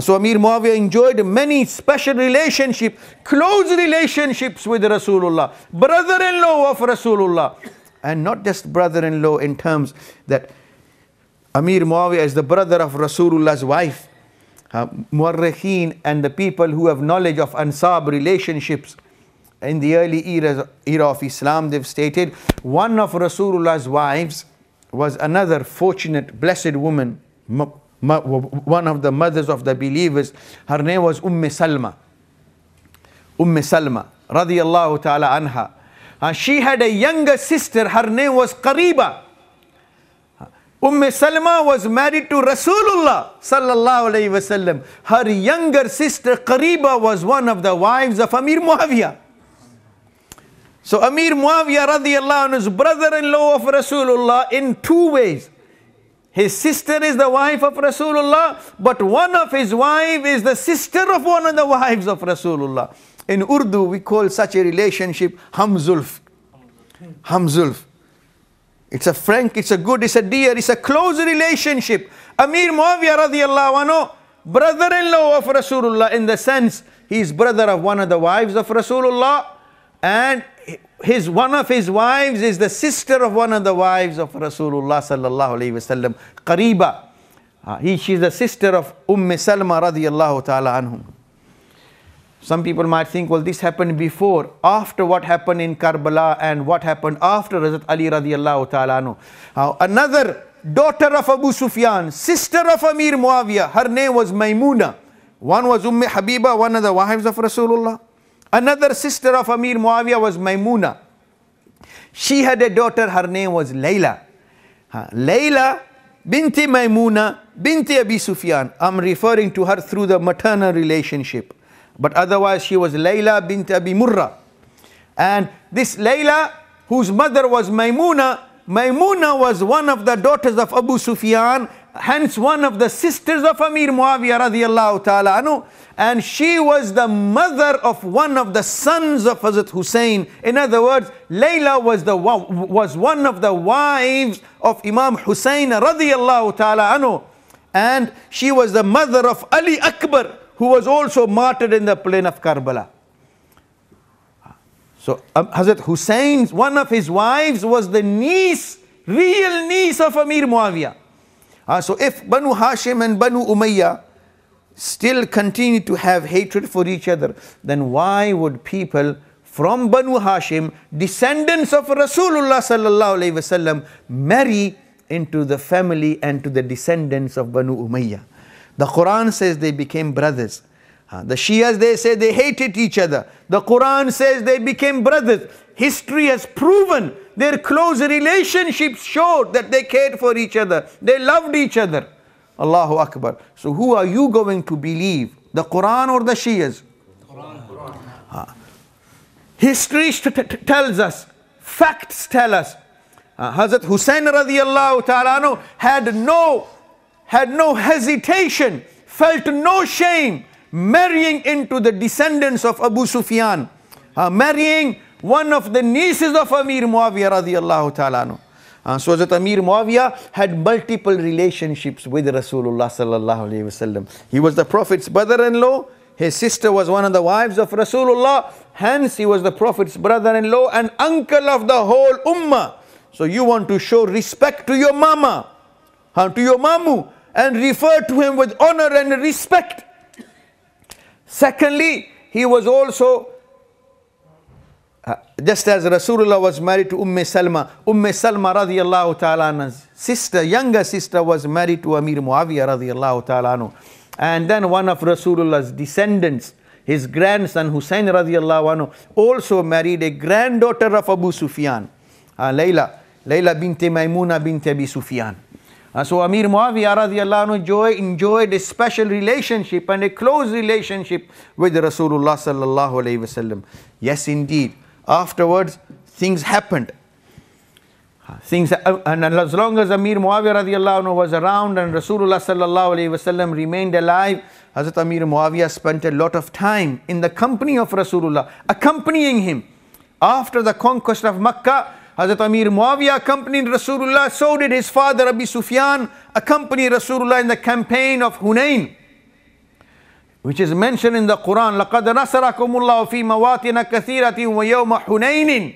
So Ameer Moawiya enjoyed many special relationships, close relationships with Rasulullah, brother-in-law of Rasulullah. And not just brother-in-law in terms that Ameer Moawiya is the brother of Rasulullah's wife. Muarrikheen and the people who have knowledge of ansab relationships in the early era of Islam, they've stated one of Rasulullah's wives was another fortunate, blessed woman, one of the mothers of the believers. Her name was Salma. Salma radiyallahu ta'ala anha. She had a younger sister, her name was Qariba. Salma was married to Rasulullah sallallahu alayhi wasallam. Her younger sister Qariba was one of the wives of Ameer Moawiya. So Ameer Moawiya radiyallahu anhu is brother-in-law of Rasulullah in two ways. His sister is the wife of Rasulullah, but one of his wives is the sister of one of the wives of Rasulullah. In Urdu, we call such a relationship Hamzulf. Hamzulf. It's a frank, it's a good, it's a dear, it's a close relationship. Ameer Moawiya radiyallahu anhu, brother-in-law of Rasulullah, in the sense he is brother of one of the wives of Rasulullah, and one of his wives is the sister of one of the wives of Rasulullah sallallahu alayhi wasallam, Qariba. She is the sister of Salma radiyallahu ta'ala anhum. Some people might think, well, this happened before, after what happened in Karbala and what happened after Hazrat Ali radiyallahu ta'ala anhu. Another daughter of Abu Sufyan, sister of Ameer Moawiya, her name was Maymuna. One was Habiba, one of the wives of Rasulullah. Another sister of Ameer Moawiya was Maymuna. She had a daughter, her name was Layla. Layla binti Maymuna binti Abi Sufyan. I'm referring to her through the maternal relationship. But otherwise she was Layla bint Abi Murra. And this Layla, whose mother was Maymuna, Maymuna was one of the daughters of Abu Sufyan, hence one of the sisters of Ameer Moawiya radiyallahu ta'ala anhu. And she was the mother of one of the sons of Hazrat Hussein. In other words, Layla was one of the wives of Imam Hussein radiyallahu ta'ala anhu. And she was the mother of Ali Akbar, who was also martyred in the plain of Karbala. So Hazrat Hussein's, one of his wives was the niece, real niece of Ameer Moawiya. So if Banu Hashim and Banu Umayyah still continue to have hatred for each other, then why would people from Banu Hashim, descendants of Rasulullah sallallahu alayhi wasallam, marry into the family and to the descendants of Banu Umayyah? The Quran says they became brothers. The Shias, they say they hated each other. The Quran says they became brothers. History has proven their close relationships showed that they cared for each other. They loved each other. Allahu Akbar. So who are you going to believe? The Quran or the Shias? Quran. History tells us, facts tell us. Hazrat Hussein radiyallahu ta'ala anhu had no hesitation, felt no shame marrying into the descendants of Abu Sufyan, marrying one of the nieces of Ameer Moawiya radiyallahu ta'ala anhu. So that Ameer Moawiya had multiple relationships with Rasulullah sallallahu alayhi wasallam. He was the Prophet's brother-in-law. His sister was one of the wives of Rasulullah. Hence he was the Prophet's brother-in-law and uncle of the whole ummah. So you want to show respect to your mama, to your mamu, and refer to him with honor and respect. Secondly, he was also, just as Rasulullah was married to Salma radiyallahu ta'ala anha's sister, younger sister, was married to Ameer Moawiya radiyallahu ta'ala anhu. And then one of Rasulullah's descendants, his grandson Hussein radiyallahu anhu, also married a granddaughter of Abu Sufyan, Layla binti Maymuna binti Abi Sufyan. So Ameer Moawiya radiyallahu anhu enjoyed a special relationship and a close relationship with Rasulullah sallallahu alayhi wasallam. Yes, indeed. Afterwards, things happened. Things, and as long as Ameer Moawiya radiallahu anhu was around and Rasulullah sallallahu alayhi wasallam remained alive, Hazrat Ameer Moawiya spent a lot of time in the company of Rasulullah, accompanying him. After the conquest of Makkah, Hazrat Ameer Moawiya accompanied Rasulullah, so did his father Abi Sufyan accompany Rasulullah in the campaign of Hunain, which is mentioned in the Quran. لَقَدْ نَصَرَكُمُ اللَّهُ فِي مَوَاطِنَ كَثِيرَةٍ وَيَوْمَ حُنَيْنٍ.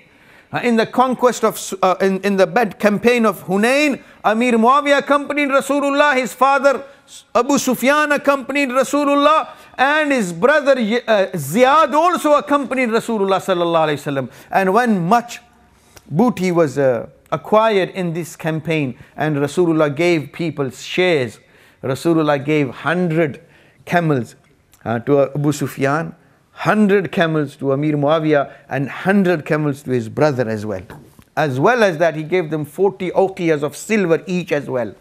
In the conquest of, in the bad campaign of Hunain, Ameer Moawiya accompanied Rasulullah, his father Abu Sufyan accompanied Rasulullah, and his brother Ziyad also accompanied Rasulullah sallallahu alaihi wasallam. And when much booty was acquired in this campaign, and Rasulullah gave people shares, Rasulullah gave 100 camels to Abu Sufyan, 100 camels to Ameer Moawiya, and 100 camels to his brother as well. As well as that, he gave them 40 uqiyas of silver each as well.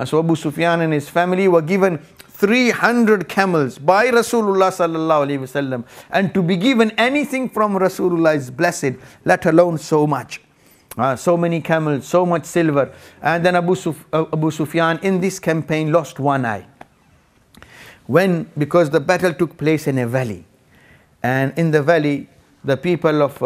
So Abu Sufyan and his family were given 300 camels by Rasulullah sallallahu alaihi wasallam, and to be given anything from Rasulullah is blessed, let alone so much. So many camels, so much silver. And then Abu Sufyan in this campaign lost one eye. Because the battle took place in a valley. And in the valley, the people of,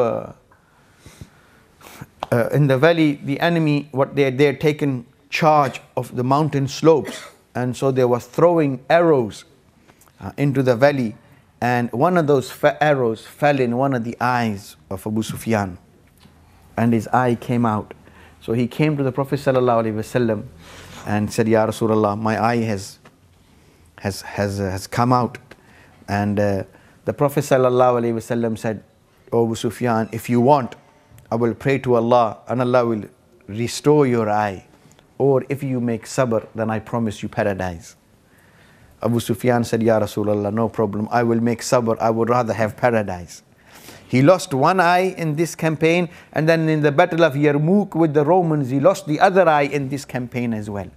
in the valley, the enemy, they had taken charge of the mountain slopes. And so they were throwing arrows into the valley. And one of those arrows fell in one of the eyes of Abu Sufyan. And his eye came out. So he came to the Prophet sallallahu alaihi wasallam and said, Ya Rasulullah, my eye has come out. And the Prophet sallallahu alaihi wasallam said, O Abu Sufyan, if you want, I will pray to Allah and Allah will restore your eye. Or if you make sabr, then I promise you paradise. Abu Sufyan said, Ya Rasulullah, no problem, I will make sabr, I would rather have paradise. He lost one eye in this campaign, and then in the battle of Yarmouk with the Romans, he lost the other eye in this campaign as well.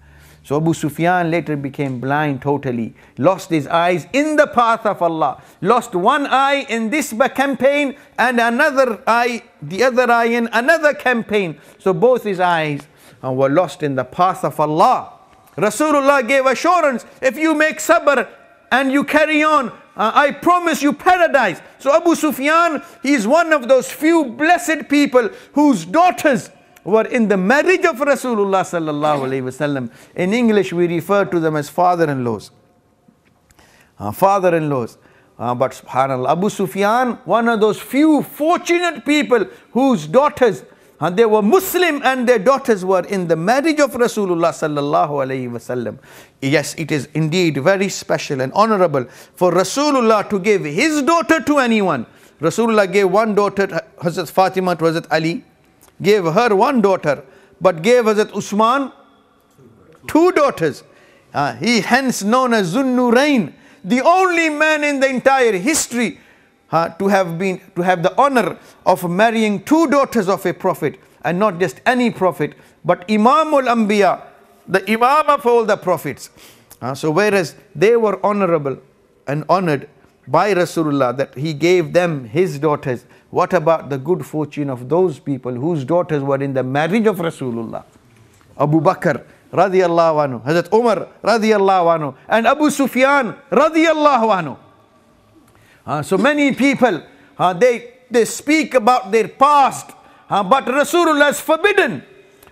So Abu Sufyan later became blind totally, lost his eyes in the path of Allah, lost one eye in this campaign and another eye, the other eye in another campaign. So both his eyes were lost in the path of Allah. Rasulullah gave assurance, if you make sabr and you carry on, I promise you paradise. So Abu Sufyan, he is one of those few blessed people whose daughters were in the marriage of Rasulullah sallallahu alaihi wasallam. In English, we refer to them as father-in-laws. Father-in-laws. But subhanAllah, Abu Sufyan, one of those few fortunate people whose daughters, they were Muslim and their daughters were in the marriage of Rasulullah sallallahu alaihi wasallam. Yes, it is indeed very special and honorable for Rasulullah to give his daughter to anyone. Rasulullah gave one daughter, Hazrat Fatima to Hazrat Ali, gave her one daughter, but gave Hazrat Usman two daughters. He hence known as Zunnurain, the only man in the entire history to have the honor of marrying two daughters of a prophet, and not just any prophet, but Imamul Anbiya, the Imam of all the prophets. So whereas they were honorable and honored by Rasulullah that he gave them his daughters, what about the good fortune of those people whose daughters were in the marriage of Rasulullah? Abu Bakr radiyallahu anhu, Hazrat Umar radiyallahu anhu, and Abu Sufyan radiyallahu anhu. So many people, they speak about their past, but Rasulullah is forbidden.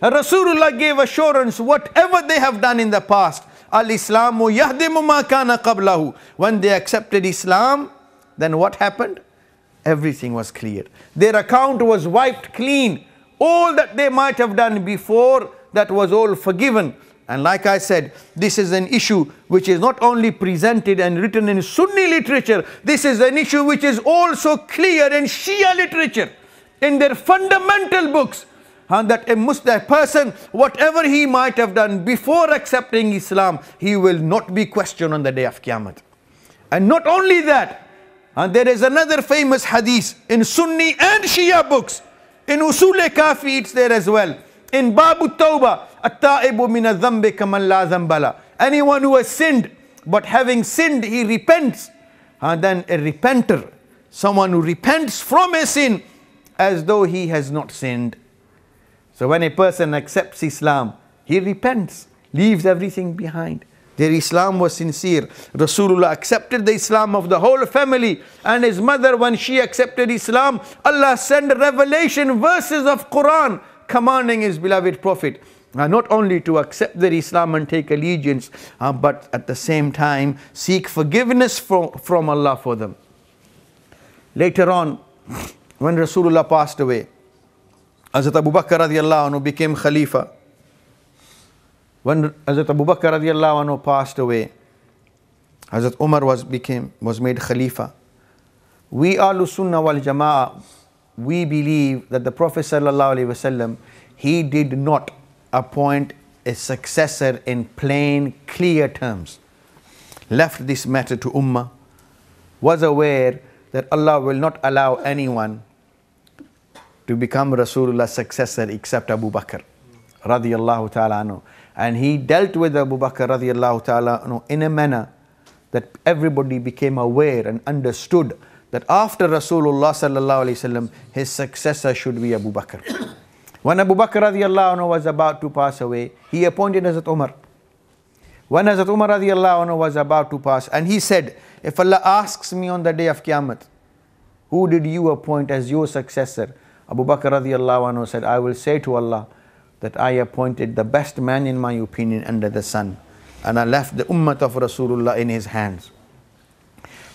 Rasulullah gave assurance, whatever they have done in the past, al-Islamu yahdimu ma kana qablahu. When they accepted Islam, then what happened? Everything was cleared. Their account was wiped clean. All that they might have done before, that was all forgiven. And like I said, this is an issue which is not only presented and written in Sunni literature, this is an issue which is also clear in Shia literature, in their fundamental books, that a Muslim person, whatever he might have done before accepting Islam, he will not be questioned on the day of Qiyamah. And not only that, there is another famous hadith in Sunni and Shia books, in Usul-e-Kafi it's there as well, in Babu Tawbah, At-ta'ibu min adh-dhanbi kaman la dhanbala. Anyone who has sinned, but having sinned, he repents. Then a repenter, someone who repents from a sin as though he has not sinned. So when a person accepts Islam, he repents, leaves everything behind. Their Islam was sincere. Rasulullah accepted the Islam of the whole family, and his mother, when she accepted Islam, Allah sent revelation verses of Quran commanding his beloved Prophet not only to accept their Islam and take allegiance, but at the same time seek forgiveness from Allah for them. Later on, when Rasulullah passed away, Hazrat Abu Bakr radiallahu anhu became Khalifa. When Hazrat Abu Bakr radiallahu anhu passed away, Hazrat Umar was made Khalifa. We Ahlus Sunnah wal Jama'ah, we believe that the Prophet sallallahu alaihi wasallam, he did not appoint a successor in plain, clear terms. Left this matter to Ummah, was aware that Allah will not allow anyone to become Rasulullah's successor except Abu Bakr radiyallahu ta'ala anhu. And he dealt with Abu Bakr radiyallahu ta'ala anhu in a manner that everybody became aware and understood that after Rasulullah sallallahu alaihi wasallam, his successor should be Abu Bakr. When Abu Bakr radiallahu anhu was about to pass away, he appointed Hazrat Umar. When Hazrat Umar radiallahu anhu was about to pass, and he said, if Allah asks me on the day of Qiyamah, who did you appoint as your successor? Abu Bakr radiallahu anhu said, I will say to Allah that I appointed the best man in my opinion under the sun, and I left the ummah of Rasulullah in his hands.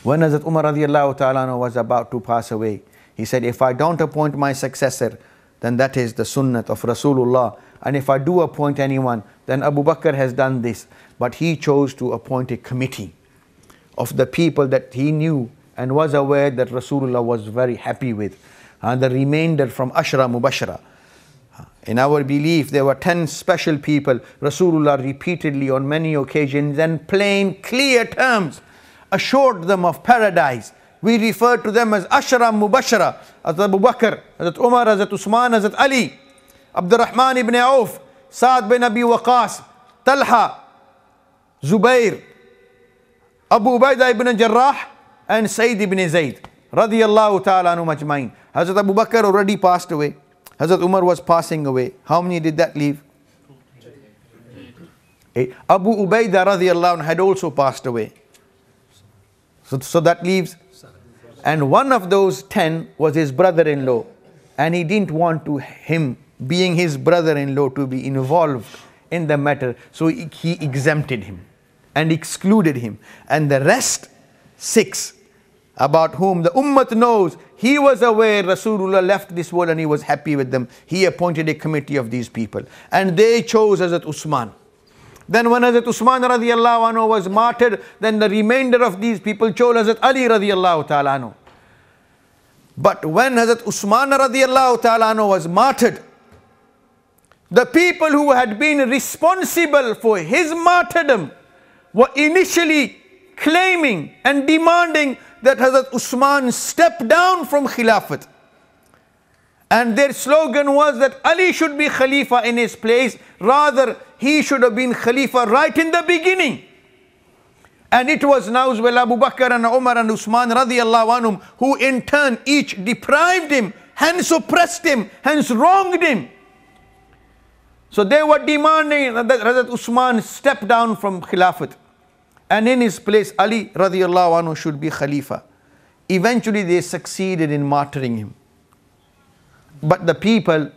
When Hazrat Umar radiallahu ta'ala anhu was about to pass away, he said, if I don't appoint my successor, then that is the sunnah of Rasulullah. And if I do appoint anyone, then Abu Bakr has done this. But he chose to appoint a committee of the people that he knew and was aware that Rasulullah was very happy with. The remainder from Ashra Mubashara. In our belief, there were 10 special people. Rasulullah repeatedly on many occasions and plain, clear terms assured them of paradise. We refer to them as Ashra Mubashara, as Abu Bakr, Hazrat Umar, Hazrat Usman, Hazrat Ali, Abdurrahman ibn Auf, Saad bin Abi Waqas, Talha, Zubair, Abu Ubaidah ibn Jarrah, and Sayyid ibn Zayd, radiyallahu ta'ala anhu majma'in. Hazrat Abu Bakr already passed away. Hazrat Umar was passing away. How many did that leave? 8. Abu Ubaidah radiyallahu anhu had also passed away. So that leaves. And one of those 10 was his brother-in-law. And he didn't want him, being his brother-in-law, to be involved in the matter. So he exempted him and excluded him. And the rest 6, about whom the ummah knows, he was aware Rasulullah left this world and he was happy with them. He appointed a committee of these people. And they chose Hazrat Usman. Then when Hazrat Usman radiallahu anhu was martyred, then the remainder of these people chose Hazrat Ali radiallahu ta'ala anhu. But when Hazrat Usman radiallahu ta'ala anhu was martyred, the people who had been responsible for his martyrdom were initially claiming and demanding that Hazrat Usman step down from Khilafat. And their slogan was that Ali should be Khalifa in his place. Rather, he should have been Khalifa right in the beginning. And it was Na'uz Abu Bakr and Umar and Usman radiallahu anhum who in turn each deprived him, hence oppressed him, hence wronged him. So they were demanding that Hazrat Usman step down from Khilafat. And in his place, Ali radiallahu anhu should be Khalifa. Eventually they succeeded in martyring him. But the people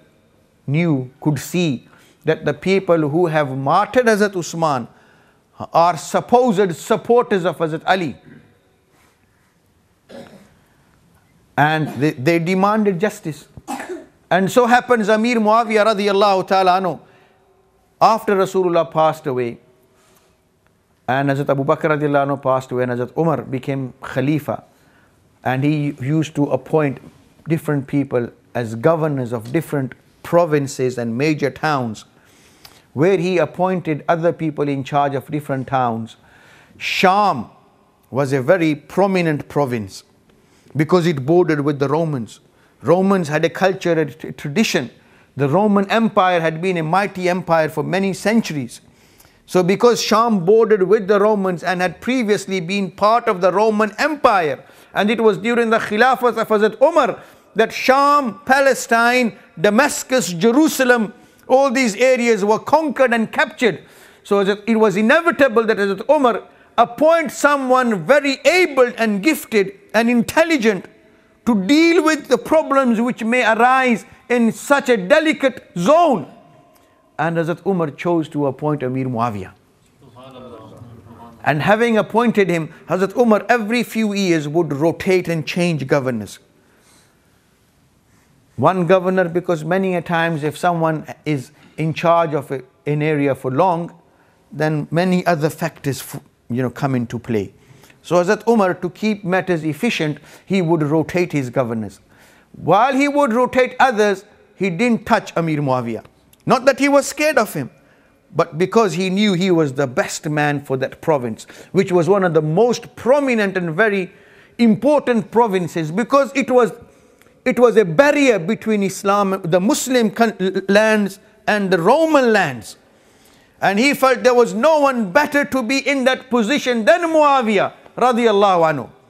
could see that the people who have martyred Hazrat Usman are supposed supporters of Hazrat Ali. And they demanded justice. And so happens Ameer Moawiya radiallahu ta'ala anhu, after Rasulullah passed away, and Hazrat Abu Bakr radiallahu anhu passed away, and Hazrat Umar became Khalifa. And he used to appoint different people as governors of different provinces and major towns, where he appointed other people in charge of different towns. Sham was a very prominent province because it bordered with the Romans. Romans had a culture, a tradition. The Roman Empire had been a mighty empire for many centuries. So because Sham bordered with the Romans and had previously been part of the Roman Empire, and it was during the Khilafat of Hazrat Umar that Sham, Palestine, Damascus, Jerusalem, all these areas were conquered and captured. So it was inevitable that Hazrat Umar appoint someone very able and gifted and intelligent to deal with the problems which may arise in such a delicate zone. And Hazrat Umar chose to appoint Ameer Moawiya. And having appointed him, Hazrat Umar every few years would rotate and change governors. One governor, because many a times if someone is in charge of an area for long, then many other factors come into play. So Hazrat Umar, to keep matters efficient, he would rotate his governors. While he would rotate others, he didn't touch Ameer Moawiya. Not that he was scared of him, but because he knew he was the best man for that province, which was one of the most prominent and very important provinces, because it was a barrier between Islam, the Muslim lands, and the Roman lands. And he felt there was no one better to be in that position than Muawiyah radiyallahu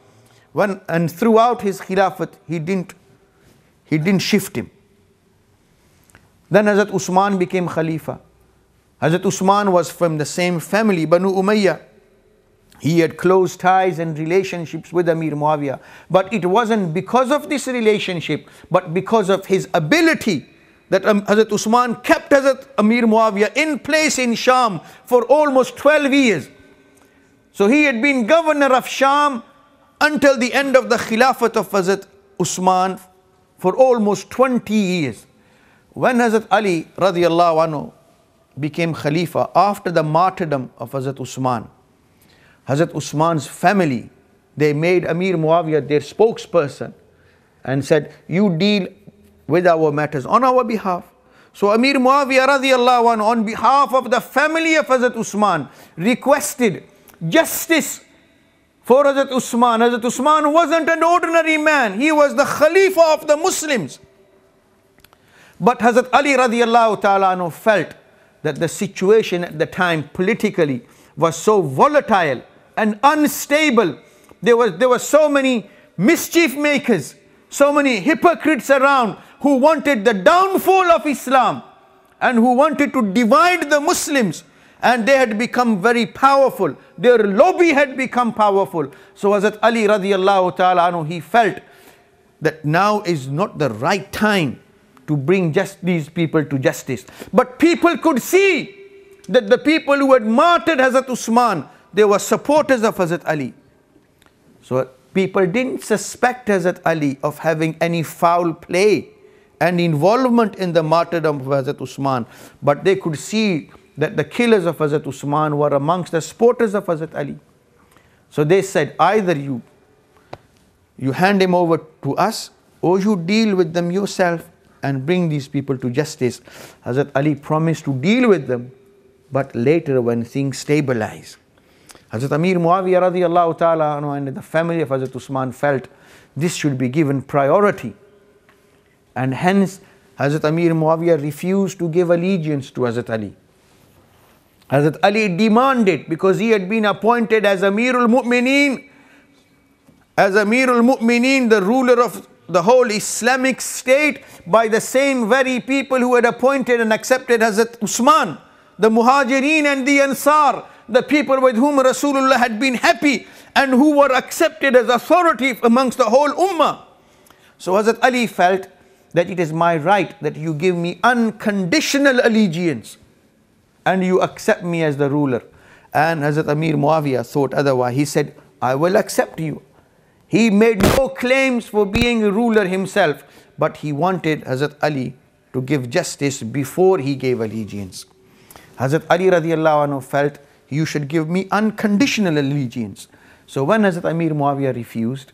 anhu. And throughout his Khilafat, he didn't shift him. Then Hazrat Usman became Khalifa. Hazrat Usman was from the same family, Banu Umayyah. He had close ties and relationships with Ameer Moawiya. But it wasn't because of this relationship, but because of his ability, that Hazrat Usman kept Hazrat Ameer Moawiya in place in Sham for almost 12 years. So he had been governor of Sham until the end of the Khilafat of Hazrat Usman for almost 20 years. When Hazrat Ali radiyallahu anhu became Khalifa after the martyrdom of Hazrat Usman, Hazrat Usman's family, they made Ameer Moawiya their spokesperson and said, you deal with our matters on our behalf. So Ameer Moawiya radiyallahu anhu, on behalf of the family of Hazrat Usman, requested justice for Hazrat Usman. Hazrat Usman wasn't an ordinary man. He was the Khalifa of the Muslims. But Hazrat Ali radiyallahu ta'ala anhu felt that the situation at the time politically was so volatile and unstable. There were so many mischief makers, so many hypocrites around who wanted the downfall of Islam and who wanted to divide the Muslims, and they had become very powerful. Their lobby had become powerful. So Hazrat Ali radiyallahu ta'ala anhu, he felt that now is not the right time to bring just these people to justice. But people could see that the people who had martyred Hazrat Usman, they were supporters of Hazrat Ali. So people didn't suspect Hazrat Ali of having any foul play and involvement in the martyrdom of Hazrat Usman. But they could see that the killers of Hazrat Usman were amongst the supporters of Hazrat Ali. So they said, either you hand him over to us, or you deal with them yourself and bring these people to justice. Hazrat Ali promised to deal with them, but later when things stabilized, Hazrat Ameer Moawiya radiyallahu ta'ala anhu and the family of Hazrat Usman felt this should be given priority. And hence Hazrat Ameer Moawiya refused to give allegiance to Hazrat Ali. Hazrat Ali demanded, because he had been appointed as Ameerul Mu'mineen, the ruler of the whole Islamic state, by the same very people who had appointed and accepted Hazrat Usman, the Muhajirin and the Ansar, the people with whom Rasulullah had been happy and who were accepted as authority amongst the whole ummah. So Hazrat Ali felt that it is my right that you give me unconditional allegiance and you accept me as the ruler. And Hazrat Ameer Moawiya thought otherwise. He said, I will accept you. He made no claims for being a ruler himself, but he wanted Hazrat Ali to give justice before he gave allegiance. Hazrat Ali radiyallahu anhu felt, you should give me unconditional allegiance. So when Hazrat Ameer Moawiya refused,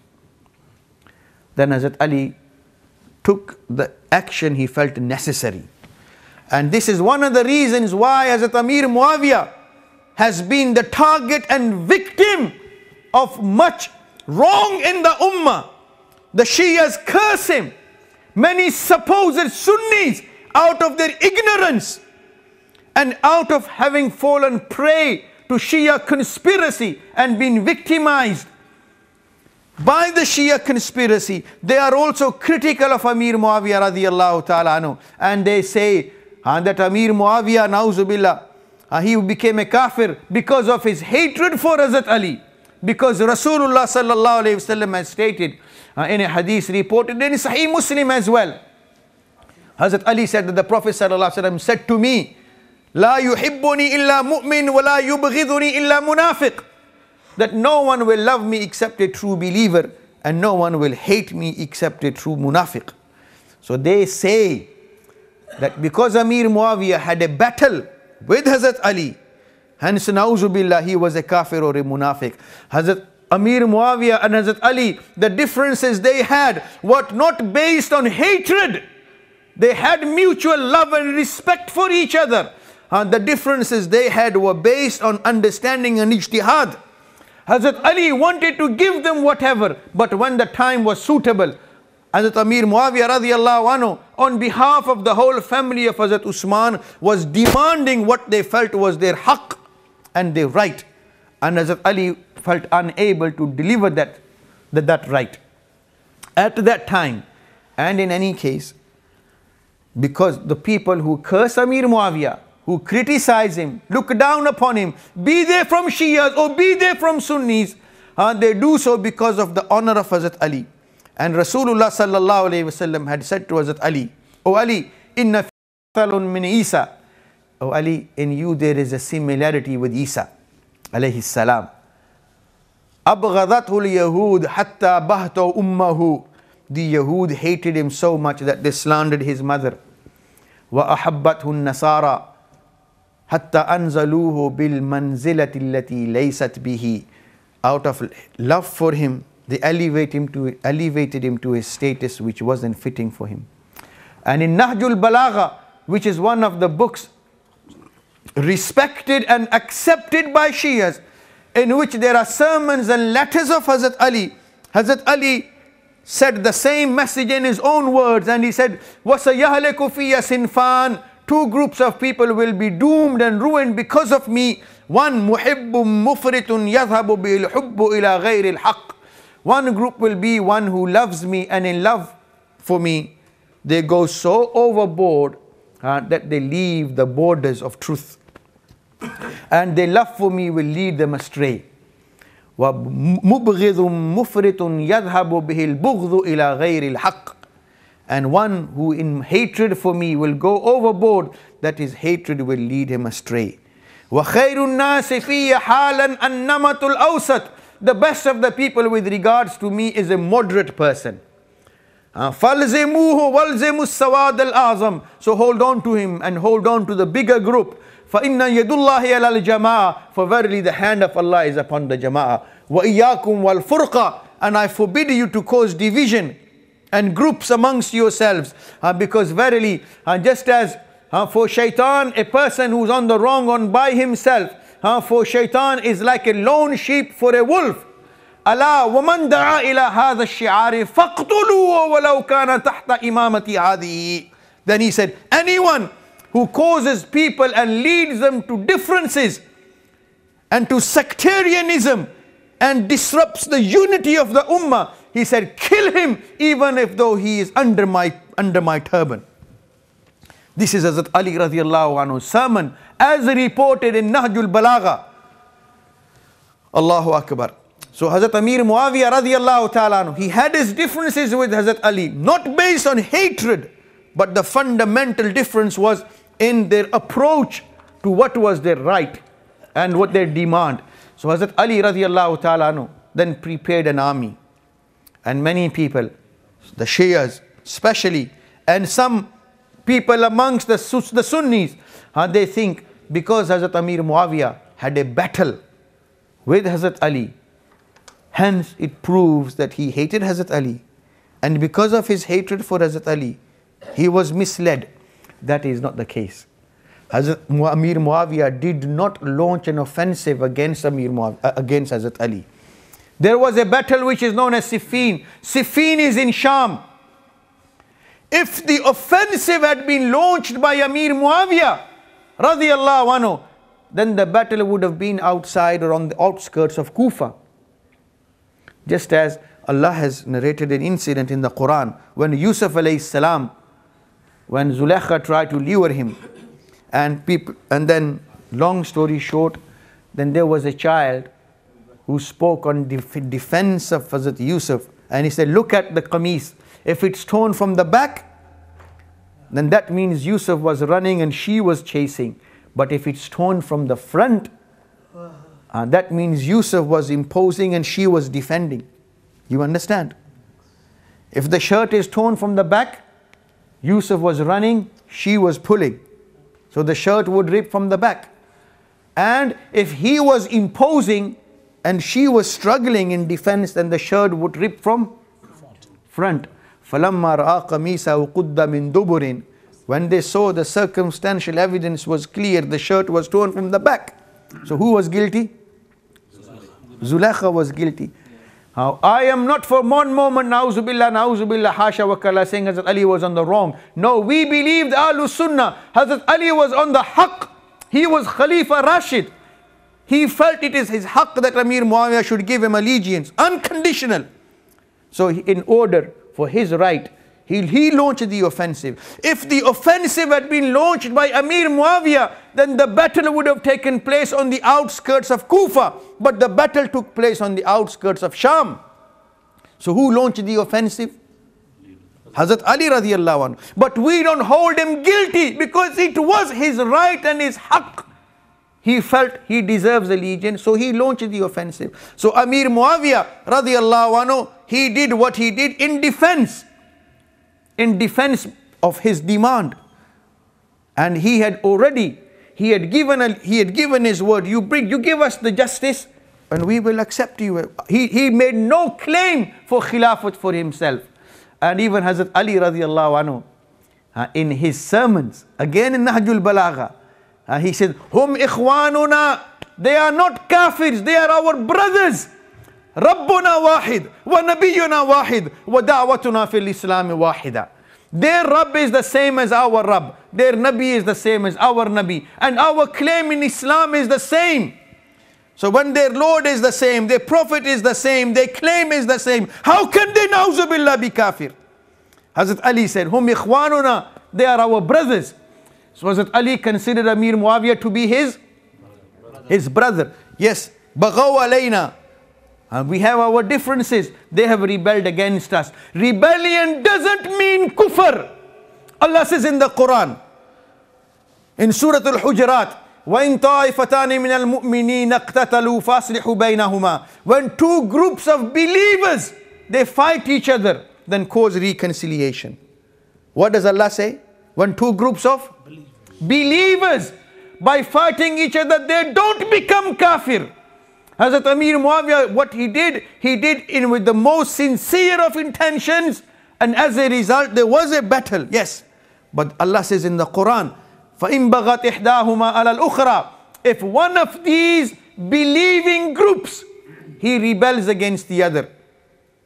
then Hazrat Ali took the action he felt necessary. And this is one of the reasons why Hazrat Ameer Moawiya has been the target and victim of much wrong in the ummah. The Shias curse him. Many supposed Sunnis, out of their ignorance and out of having fallen prey to Shia conspiracy and been victimized, by the Shia conspiracy. They are also critical of Ameer Moawiya radiyallahu ta'ala anhu. And they say that Ameer Moawiya, na'uzubillah, he became a kafir because of his hatred for Hazrat Ali. Because Rasulullah sallallahu alayhi wasallam has stated in a hadith reported in Sahih Muslim as well. Hazrat Ali said that the Prophet sallallahu alayhi wasallam said to me, La yuhibbuni illa mu'min wa la yubghiduni illa munafiq. That no one will love me except a true believer, and no one will hate me except a true munafiq. So they say that because Ameer Moawiya had a battle with Hazrat Ali, hence na'uzubillah, he was a kafir or a munafiq. Hazrat Ameer Moawiya and Hazrat Ali, the differences they had were not based on hatred. They had mutual love and respect for each other. The differences they had were based on understanding and ijtihad. Hazrat Ali wanted to give them whatever, but when the time was suitable, Hazrat Ameer Moawiya radiyallahu anhu, on behalf of the whole family of Hazrat Usman, was demanding what they felt was their haqq and their right. And Hazrat Ali felt unable to deliver that right at that time. And in any case, because the people who curse Ameer Moawiya, who criticize him, look down upon him, be they from Shias or be they from Sunnis, they do so because of the honor of Hazrat Ali. And Rasulullah sallallahu alayhi wasallam had said to Hazrat Ali, O Ali, inna fi min Isa. O Ali, in you there is a similarity with Isa alayhi salam. Abghadathu al-Yahud hatta bahtu ummahu. The Yahud hated him so much that they slandered his mother. Wa ahabbathu an-Nasara hatta anzaluhu bil manzilati allati laysat bihi. Out of love for him, they elevated him to a status which wasn't fitting for him. And in Nahjul Balagha, which is one of the books respected and accepted by Shias, in which there are sermons and letters of Hazrat Ali said the same message in his own words, and he said, وَسَيَهْلَكُ فِيَّ سِنْفَانِ. Two groups of people will be doomed and ruined because of me. One, مُحِبٌّ مُفْرِطٌ يَذْهَبُ بِالْحُبُّ إِلَى غَيْرِ الْحَقِّ. One group will be one who loves me, and in love for me, they go so overboard that they leave the borders of truth. And their love for me will lead them astray. وَمُبْغِضٌ مُفْرِطٌ يَذْهَبُ بِهِ الْبُغْضُ إِلَى غَيْرِ الْحَقِّ. And one who in hatred for me will go overboard, that his hatred will lead him astray. وَخَيْرُ النَّاسِ فِيَّ حَالًا النَّمَةُ الْأَوْسَطِ. The best of the people with regards to me is a moderate person. فَالْزِمُوهُ وَالْزِمُوا السَّوَادَ الْأَعْظَمِ. So hold on to him and hold on to the bigger group. فَإِنَّ يَدُ اللَّهِ عَلَى الْجَمَاعَةِ. For verily the hand of Allah is upon the jama'ah. وَإِيَّاكُمْ وَالْفُرْقَةِ. And I forbid you to cause division and groups amongst yourselves. Because verily, just as for shaitan, a person who's on the wrong on by himself, for shaitan is like a lone sheep for a wolf. ألا ومن دعا إلى هذا الشعار فاقتلوه ولو كان تحت إمامة هذه. Then he said, anyone who causes people and leads them to differences and to sectarianism and disrupts the unity of the ummah, he said, kill him even if though he is under my turban. This is Hazrat Ali radiallahu anhu's sermon as reported in Nahjul Balagha. Allahu Akbar. So Hazrat Ameer Moawiya radiallahu ta'ala anhu, he had his differences with Hazrat Ali, not based on hatred, but the fundamental difference was in their approach to what was their right and what their demand. So Hazrat Ali radiallahu ta'ala anhu then prepared an army. And many people, the Shias especially, and some people amongst the Sunnis, they think because Hazrat Ameer Moawiya had a battle with Hazrat Ali, hence it proves that he hated Hazrat Ali. And because of his hatred for Hazrat Ali, he was misled. That is not the case. Hazrat Ameer Moawiya did not launch an offensive against Hazrat Ali. There was a battle which is known as Siffin. Siffin is in Sham. If the offensive had been launched by Ameer Moawiya radiyallahu anhu, then the battle would have been outside or on the outskirts of Kufa. Just as Allah has narrated an incident in the Quran when Yusuf alayhi salam, when Zulaikha tried to lure him, and then, long story short, then there was a child who spoke on defense of Hazrat Yusuf, and he said, look at the qamis, if it's torn from the back, then that means Yusuf was running and she was chasing. But if it's torn from the front, that means Yusuf was imposing and she was defending. You understand? If the shirt is torn from the back, Yusuf was running, she was pulling. So the shirt would rip from the back. And if he was imposing and she was struggling in defense, then the shirt would rip from front. فَلَمَّا رَأَى قَمِيصَهُ قُدَّ مِن دُبُرٍ. When they saw the circumstantial evidence was clear, the shirt was torn from the back. So who was guilty? Zulaikha was guilty. Now, I am not for one moment, na'uzubillah, hasha wa kalla, saying Hazrat Ali was on the wrong. No, we believed Ahlus Sunnah. Hazrat Ali was on the haqq. He was Khalifa Rashid. He felt it is his haqq that Ameer Moawiya should give him allegiance, unconditional. So in order for his right, he launched the offensive. If the offensive had been launched by Ameer Moawiya, then the battle would have taken place on the outskirts of Kufa. But the battle took place on the outskirts of Sham. So who launched the offensive? Hazrat Ali radiallahu anhu. But we don't hold him guilty because it was his right and his haqq. He felt he deserves allegiance, so he launched the offensive. So Ameer Moawiya radiallahu anhu, he did what he did in defense of his demand. And he had given his word. You give us the justice and we will accept you. He made no claim for khilafat for himself. And even Hazrat Ali radiallahu anhu, in his sermons, again in Nahjul Balagha, he said, Hum ikhwanuna, they are not kafirs, they are our brothers. Rabbuna wahid, wa nabiyyuna wahid, wa da'watuna fil Islami wahida. Their Rabb is the same as our Rabb. Their Nabi is the same as our Nabi. And our claim in Islam is the same. So when their Lord is the same, their Prophet is the same, their claim is the same, how can they, na'uzubillah, be kafir? Hazrat Ali said, Hum ikhwanuna, they are our brothers. So Hazrat Ali considered Ameer Moawiya to be his brother. Yes, baghaw alayna. We have our differences. They have rebelled against us. Rebellion doesn't mean kufr. Allah says in the Quran, in Surah Al-Hujurat, وَإِن طَائِفَتَانِ مِنَ الْمُؤْمِنِينَ اقْتَتَلُوا فَأَصْلِحُوا بَيْنَهُمَا. When two groups of believers, they fight each other, then cause reconciliation. What does Allah say? When two groups of believers, by fighting each other, they don't become kafir. Hazrat Ameer Moawiya, what he did with the most sincere of intentions, and as a result there was a battle, yes. But Allah says in the Quran, فَإِن بَغَتْ إِحْدَاهُمَا عَلَى الْأُخْرَى. If one of these believing groups, he rebels against the other,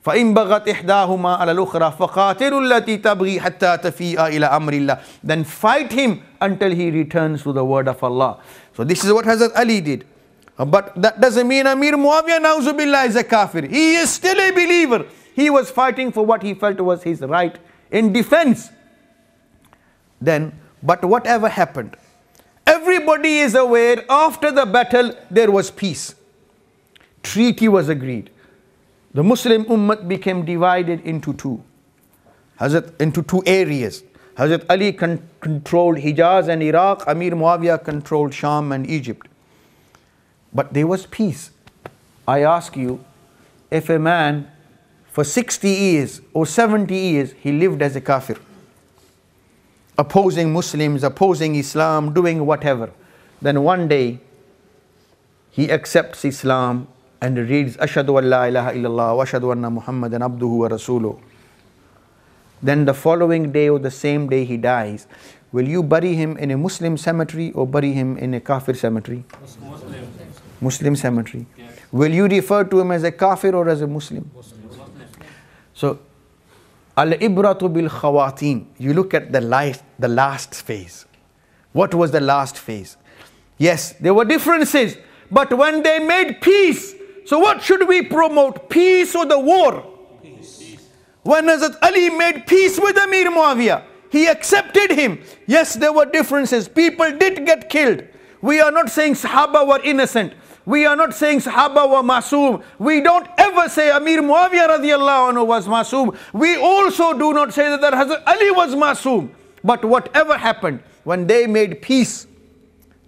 فَإِن بَغَتْ إِحْدَاهُمَا عَلَى الْأُخْرَى فَقَاتِلُوا الَّتِي تَبْغِي حَتَّى تَفِيءَ إِلَى أَمْرِ اللَّهِ. Then fight him until he returns to the word of Allah. So this is what Hazrat Ali did. But that doesn't mean Ameer Moawiya, na'uzubillah, is a kafir. He is still a believer. He was fighting for what he felt was his right in defense. Then, but whatever happened, everybody is aware after the battle there was peace. Treaty was agreed. The Muslim Ummah became divided into two areas. Hazrat Ali controlled Hijaz and Iraq. Ameer Moawiya controlled Sham and Egypt. But there was peace. I ask you, if a man for 60 years or 70 years, he lived as a kafir, opposing Muslims, opposing Islam, doing whatever, then one day he accepts Islam and reads Ashhadu an la ilaha illallah wa ashhadu anna Muhammadan abduhu wa rasuluh. Then the following day or the same day he dies, will you bury him in a Muslim cemetery or bury him in a kafir cemetery? Muslim cemetery. Will you refer to him as a kafir or as a Muslim? So, al-ibratu bil khawatin. You look at the last phase. What was the last phase? Yes, there were differences, but when they made peace, so what should we promote? Peace or the war? When Hazrat Ali made peace with Ameer Moawiya, he accepted him. Yes, there were differences. People did get killed. We are not saying Sahaba were innocent. We are not saying Sahaba were masoom. We don't ever say Ameer Moawiya radiallahu anhu was masoom. We also do not say that Hazrat Ali was masoom. But whatever happened, when they made peace,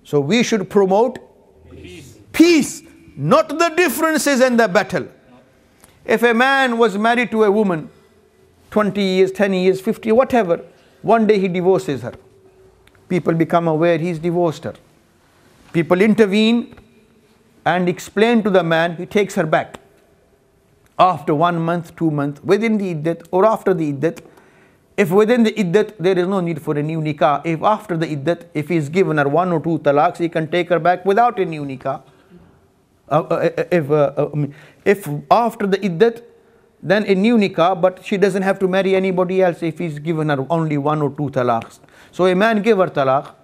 so we should promote peace, not the differences and the battle. If a man was married to a woman, 20 years, 10 years, 50, whatever, one day he divorces her. People become aware he's divorced her. People intervene and explain to the man, he takes her back. After 1 month, 2 months, within the iddat or after the iddat. If within the iddat, there is no need for a new nikah. If after the iddat, if he's given her 1 or 2 talaqs, he can take her back without a new nikah. If after the iddat, then a new nikah, but she doesn't have to marry anybody else if he's given her only 1 or 2 talaqs. So a man gave her talaq,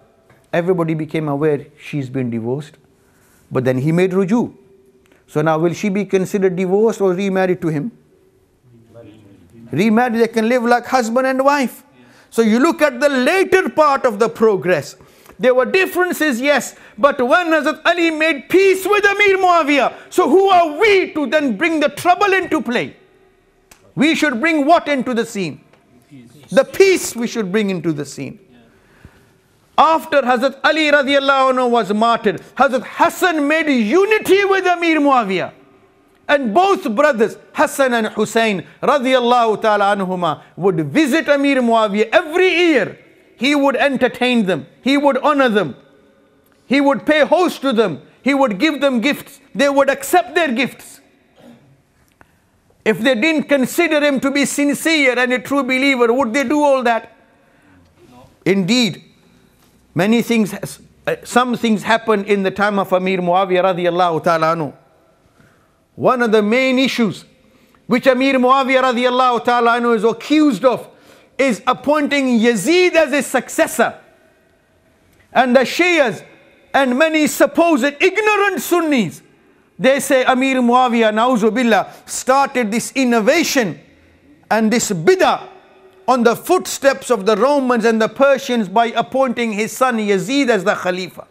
everybody became aware she's been divorced, but then he made ruju. So now will she be considered divorced or remarried to him? Remarried, they can live like husband and wife. So you look at the later part of the progress. There were differences, yes, but when Hazrat Ali made peace with Ameer Moawiya, so who are we to then bring the trouble into play? We should bring what into the scene? The peace we should bring into the scene. After Hazrat Ali radiallahu anhu was martyred, Hazrat Hassan made unity with Ameer Moawiya. And both brothers, Hassan and Hussein radiallahu ta'ala anhuma, would visit Ameer Moawiya every year. He would entertain them. He would honor them. He would pay host to them. He would give them gifts. They would accept their gifts. If they didn't consider him to be sincere and a true believer, would they do all that? No. Indeed, many things, some things happened in the time of Ameer Moawiya radiallahu ta'ala anhu. One of the main issues which Ameer Moawiya radiallahu ta'ala anhu is accused of is appointing Yazid as his successor. And the Shias and many supposed ignorant Sunnis, they say Ameer Moawiya, na'uzu billah, started this innovation and this bid'ah on the footsteps of the Romans and the Persians by appointing his son Yazid as the Khalifa,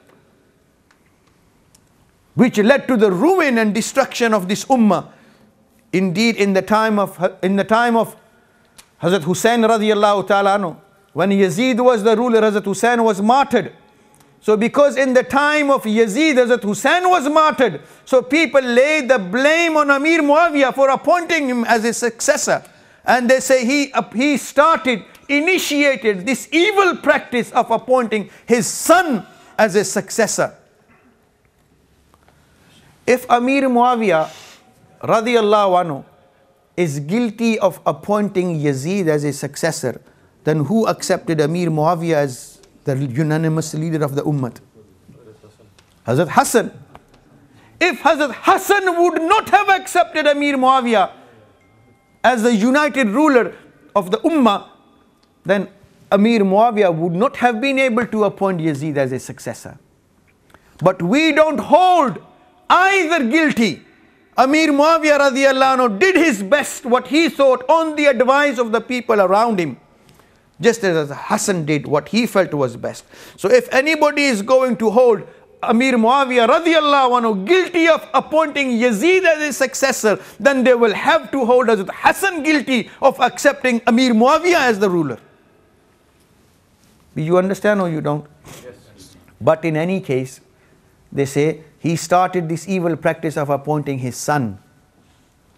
which led to the ruin and destruction of this ummah. Indeed, in the time of Hazrat Hussein radiallahu ta'ala anhu, when Yazid was the ruler, Hazrat Hussein was martyred. So because in the time of Yazid, Hazrat Hussein was martyred, so people laid the blame on Ameer Moawiya for appointing him as his successor. And they say he initiated this evil practice of appointing his son as a successor. If Ameer Moawiya radiallahu anhu is guilty of appointing Yazid as a successor, then who accepted Ameer Moawiya as the unanimous leader of the ummah? Hazrat Hassan. If Hazrat Hassan would not have accepted Ameer Moawiya as the united ruler of the ummah, then Ameer Moawiya would not have been able to appoint Yazid as a successor. But we don't hold either guilty. Ameer Moawiya radiallahu anhu did his best, what he thought, on the advice of the people around him, just as Hassan did what he felt was best. So if anybody is going to hold Ameer Moawiya radiallahu anhu guilty of appointing Yazid as his successor, then they will have to hold Hazrat Hassan guilty of accepting Ameer Moawiya as the ruler. Do you understand or you don't? Yes. But in any case, they say he started this evil practice of appointing his son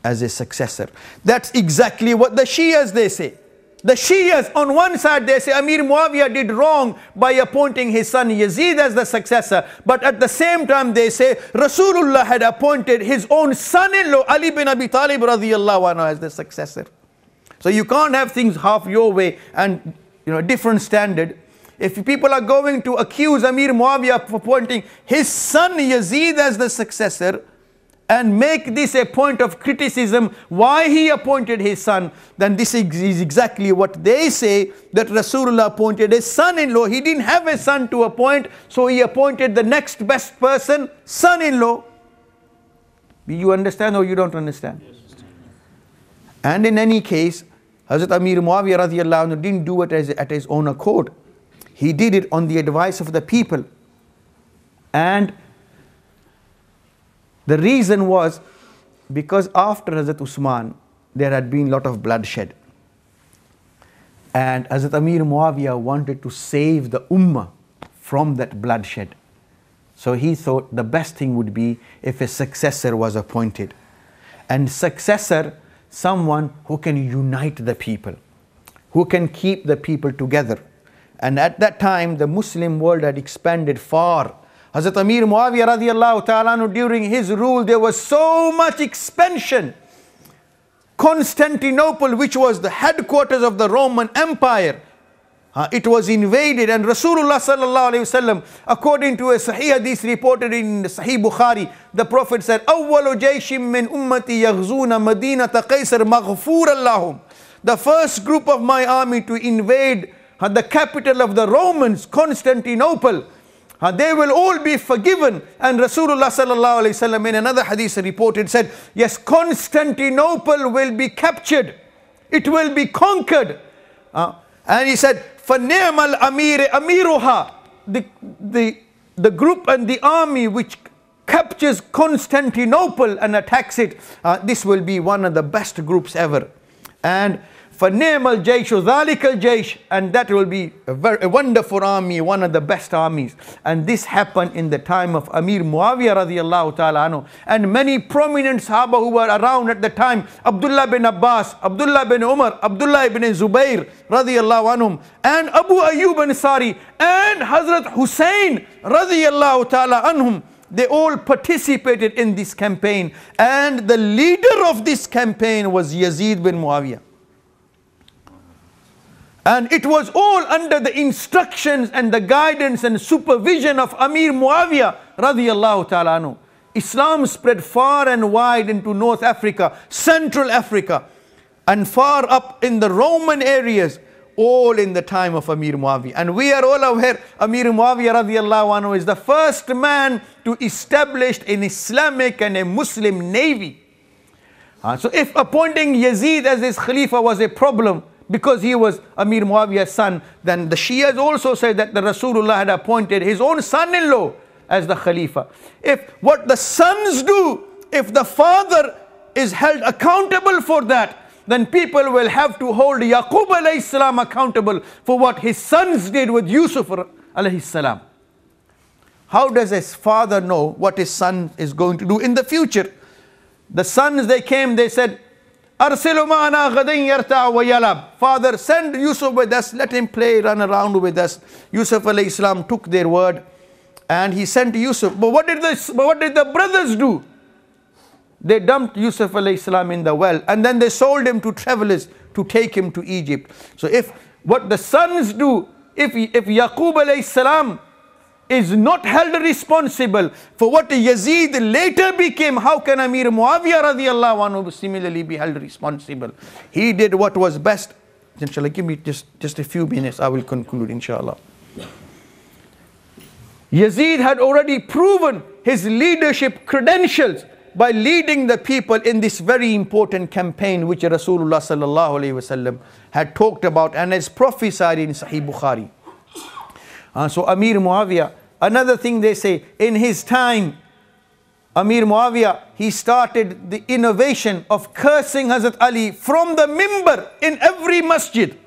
as a successor. That's exactly what the Shias they say. The Shias on one side they say Ameer Moawiya did wrong by appointing his son Yazid as the successor. But at the same time they say Rasulullah had appointed his own son-in-law Ali bin Abi Talib radiallahu anhu as the successor. So you can't have things half your way and different standard. If people are going to accuse Ameer Moawiya of appointing his son Yazid as the successor and make this a point of criticism why he appointed his son, then this is exactly what they say, that Rasulullah appointed his son-in-law. He didn't have a son to appoint, so he appointed the next best person, son-in-law. Do you understand or you don't understand? Yes. And in any case, Hazrat Ameer Moawiya radiallahu anhu didn't do it at his own accord. He did it on the advice of the people. And the reason was because after Hazrat Usman, there had been a lot of bloodshed. And Hazrat Ameer Moawiya wanted to save the ummah from that bloodshed. So he thought the best thing would be if a successor was appointed. And successor, someone who can unite the people, who can keep the people together. And at that time, the Muslim world had expanded far. Hazrat Ameer Moawiya radiallahu ta'ala anhu, during his rule, there was so much expansion. Constantinople, which was the headquarters of the Roman Empire, it was invaded, and Rasulullah sallallahu alayhi wasallam, according to a Sahih hadith reported in Sahih Bukhari, the Prophet said, "Awwalu jayshim min ummati yaghzuna madinata Qaisar maghfuran lahum." The first group of my army to invade the capital of the Romans, Constantinople, they will all be forgiven. And Rasulullah sallallahu alayhi wasallam in another hadith reported said, yes, Constantinople will be captured, it will be conquered. And he said, فَنِعْمَ الْأَمِيرِ أَمِيرُهَا, the group and the army which captures Constantinople and attacks it, this will be one of the best groups ever. And فَنِعْمَ الْجَيْشُ ذَلِكَ الْجَيْشُ, and that will be a wonderful army, one of the best armies. And this happened in the time of Ameer Moawiya radiallahu ta'ala anhu. And many prominent Sahaba who were around at the time, Abdullah bin Abbas, Abdullah bin Umar, Abdullah ibn Zubayr radiallahu anhum, and Abu Ayyub Ansari, and Hazrat Hussein radiallahu ta'ala anhum, they all participated in this campaign. And the leader of this campaign was Yazid bin Muawiyah. And it was all under the instructions and the guidance and supervision of Ameer Moawiya radiallahu ta'ala anhu. Islam spread far and wide into North Africa, Central Africa, and far up in the Roman areas, all in the time of Ameer Moawiya. And we are all aware, Ameer Moawiya radiallahu anhu is the first man to establish an Islamic and a Muslim navy. So if appointing Yazid as his Khalifa was a problem, because he was Ameer Moawiya's son, then the Shias also said that the Rasulullah had appointed his own son-in-law as the Khalifa. If what the sons do, if the father is held accountable for that, then people will have to hold Yaqub alayhi salam accountable for what his sons did with Yusuf alayhi salam. How does his father know what his son is going to do in the future? The sons, they came, they said, Arsilu ma'ana ghadan yarta wa yalab. Father, send Yusuf with us, let him play, run around with us. Yusuf alayhi salam took their word and he sent Yusuf. But what did the brothers do? They dumped Yusuf alayhi salam in the well, and then they sold him to travelers to take him to Egypt. So if what the sons do, if Yaqub alayhi salam is not held responsible for what Yazid later became, how can Ameer Moawiya radiallahu anhu similarly be held responsible? He did what was best. Inshallah, give me just a few minutes, I will conclude inshallah. Yazid had already proven his leadership credentials by leading the people in this very important campaign which Rasulullah sallallahu alayhi wasallam had talked about and has prophesied in Sahih Bukhari. So Ameer Moawiya, another thing they say, in his time, Ameer Moawiya, he started the innovation of cursing Hazrat Ali from the mimbar in every masjid,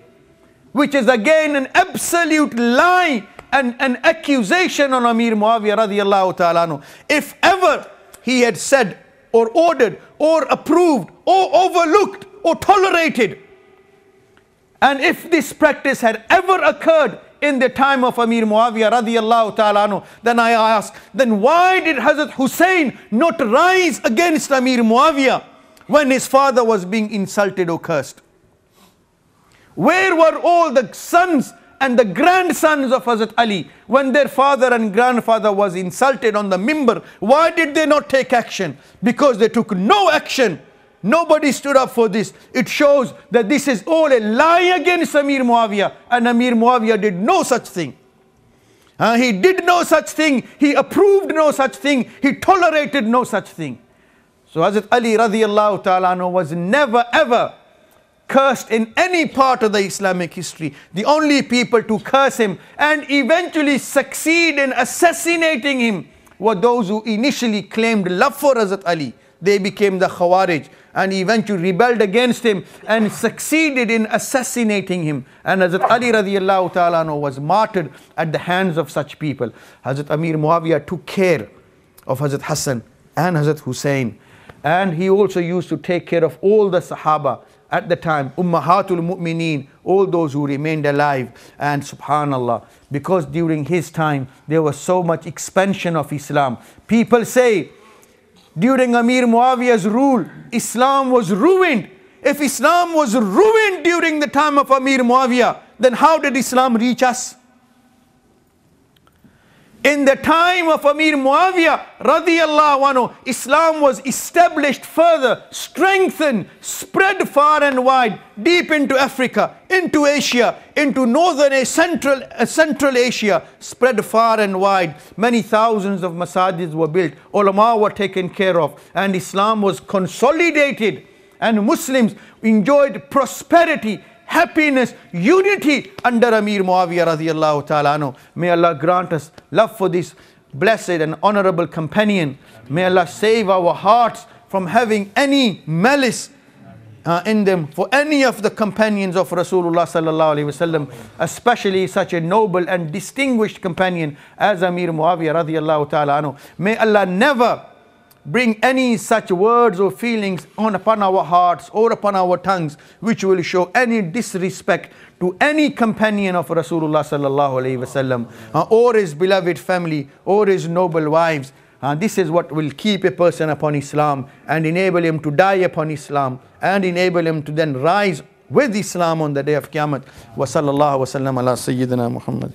which is again an absolute lie and an accusation on Ameer Moawiya radiallahu ta'ala anhu. If ever he had said or ordered or approved or overlooked or tolerated, and if this practice had ever occurred in the time of Ameer Moawiya radiallahu ta'ala anhu, then I ask, then why did Hazrat Hussein not rise against Ameer Moawiya when his father was being insulted or cursed? Where were all the sons and the grandsons of Hazrat Ali when their father and grandfather was insulted on the mimbar? Why did they not take action? Because they took no action. Nobody stood up for this. It shows that this is all a lie against Ameer Moawiya, and Ameer Moawiya did no such thing. He did no such thing. He approved no such thing. He tolerated no such thing. So Hazrat Ali radiallahu ta'ala anhu was never ever cursed in any part of the Islamic history. The only people to curse him and eventually succeed in assassinating him were those who initially claimed love for Hazrat Ali. They became the Khawarij and eventually rebelled against him and succeeded in assassinating him. And Hazrat Ali radiallahu ta'ala anhu was martyred at the hands of such people. Hazrat Ameer Moawiya took care of Hazrat Hassan and Hazrat Hussein. And he also used to take care of all the Sahaba at the time, Ummahatul Mu'mineen, all those who remained alive. And subhanallah, because during his time there was so much expansion of Islam. People say during Ameer Moawiya's rule, Islam was ruined. If Islam was ruined during the time of Ameer Moawiya, then how did Islam reach us? In the time of Ameer Moawiya radiyallahu anhu, Islam was established further, strengthened, spread far and wide, deep into Africa, into Asia, into northern and central Asia, spread far and wide. Many thousands of masajids were built, ulama were taken care of, and Islam was consolidated, and Muslims enjoyed prosperity, happiness, unity under Ameer Moawiya radiyallahu ta'ala anhu. May Allah grant us love for this blessed and honorable companion. May Allah save our hearts from having any malice in them for any of the companions of Rasulullah sallallahu alaihi wasallam, especially such a noble and distinguished companion as Ameer Moawiya radiyallahu ta'ala anhu. May Allah never bring any such words or feelings upon our hearts or upon our tongues which will show any disrespect to any companion of Rasulullah sallallahu alaihi wasallam or his beloved family or his noble wives. This is what will keep a person upon Islam and enable him to die upon Islam and enable him to then rise with Islam on the day of Qiyamah. Wa sallallahu wa sallam ala Sayyidina Muhammad.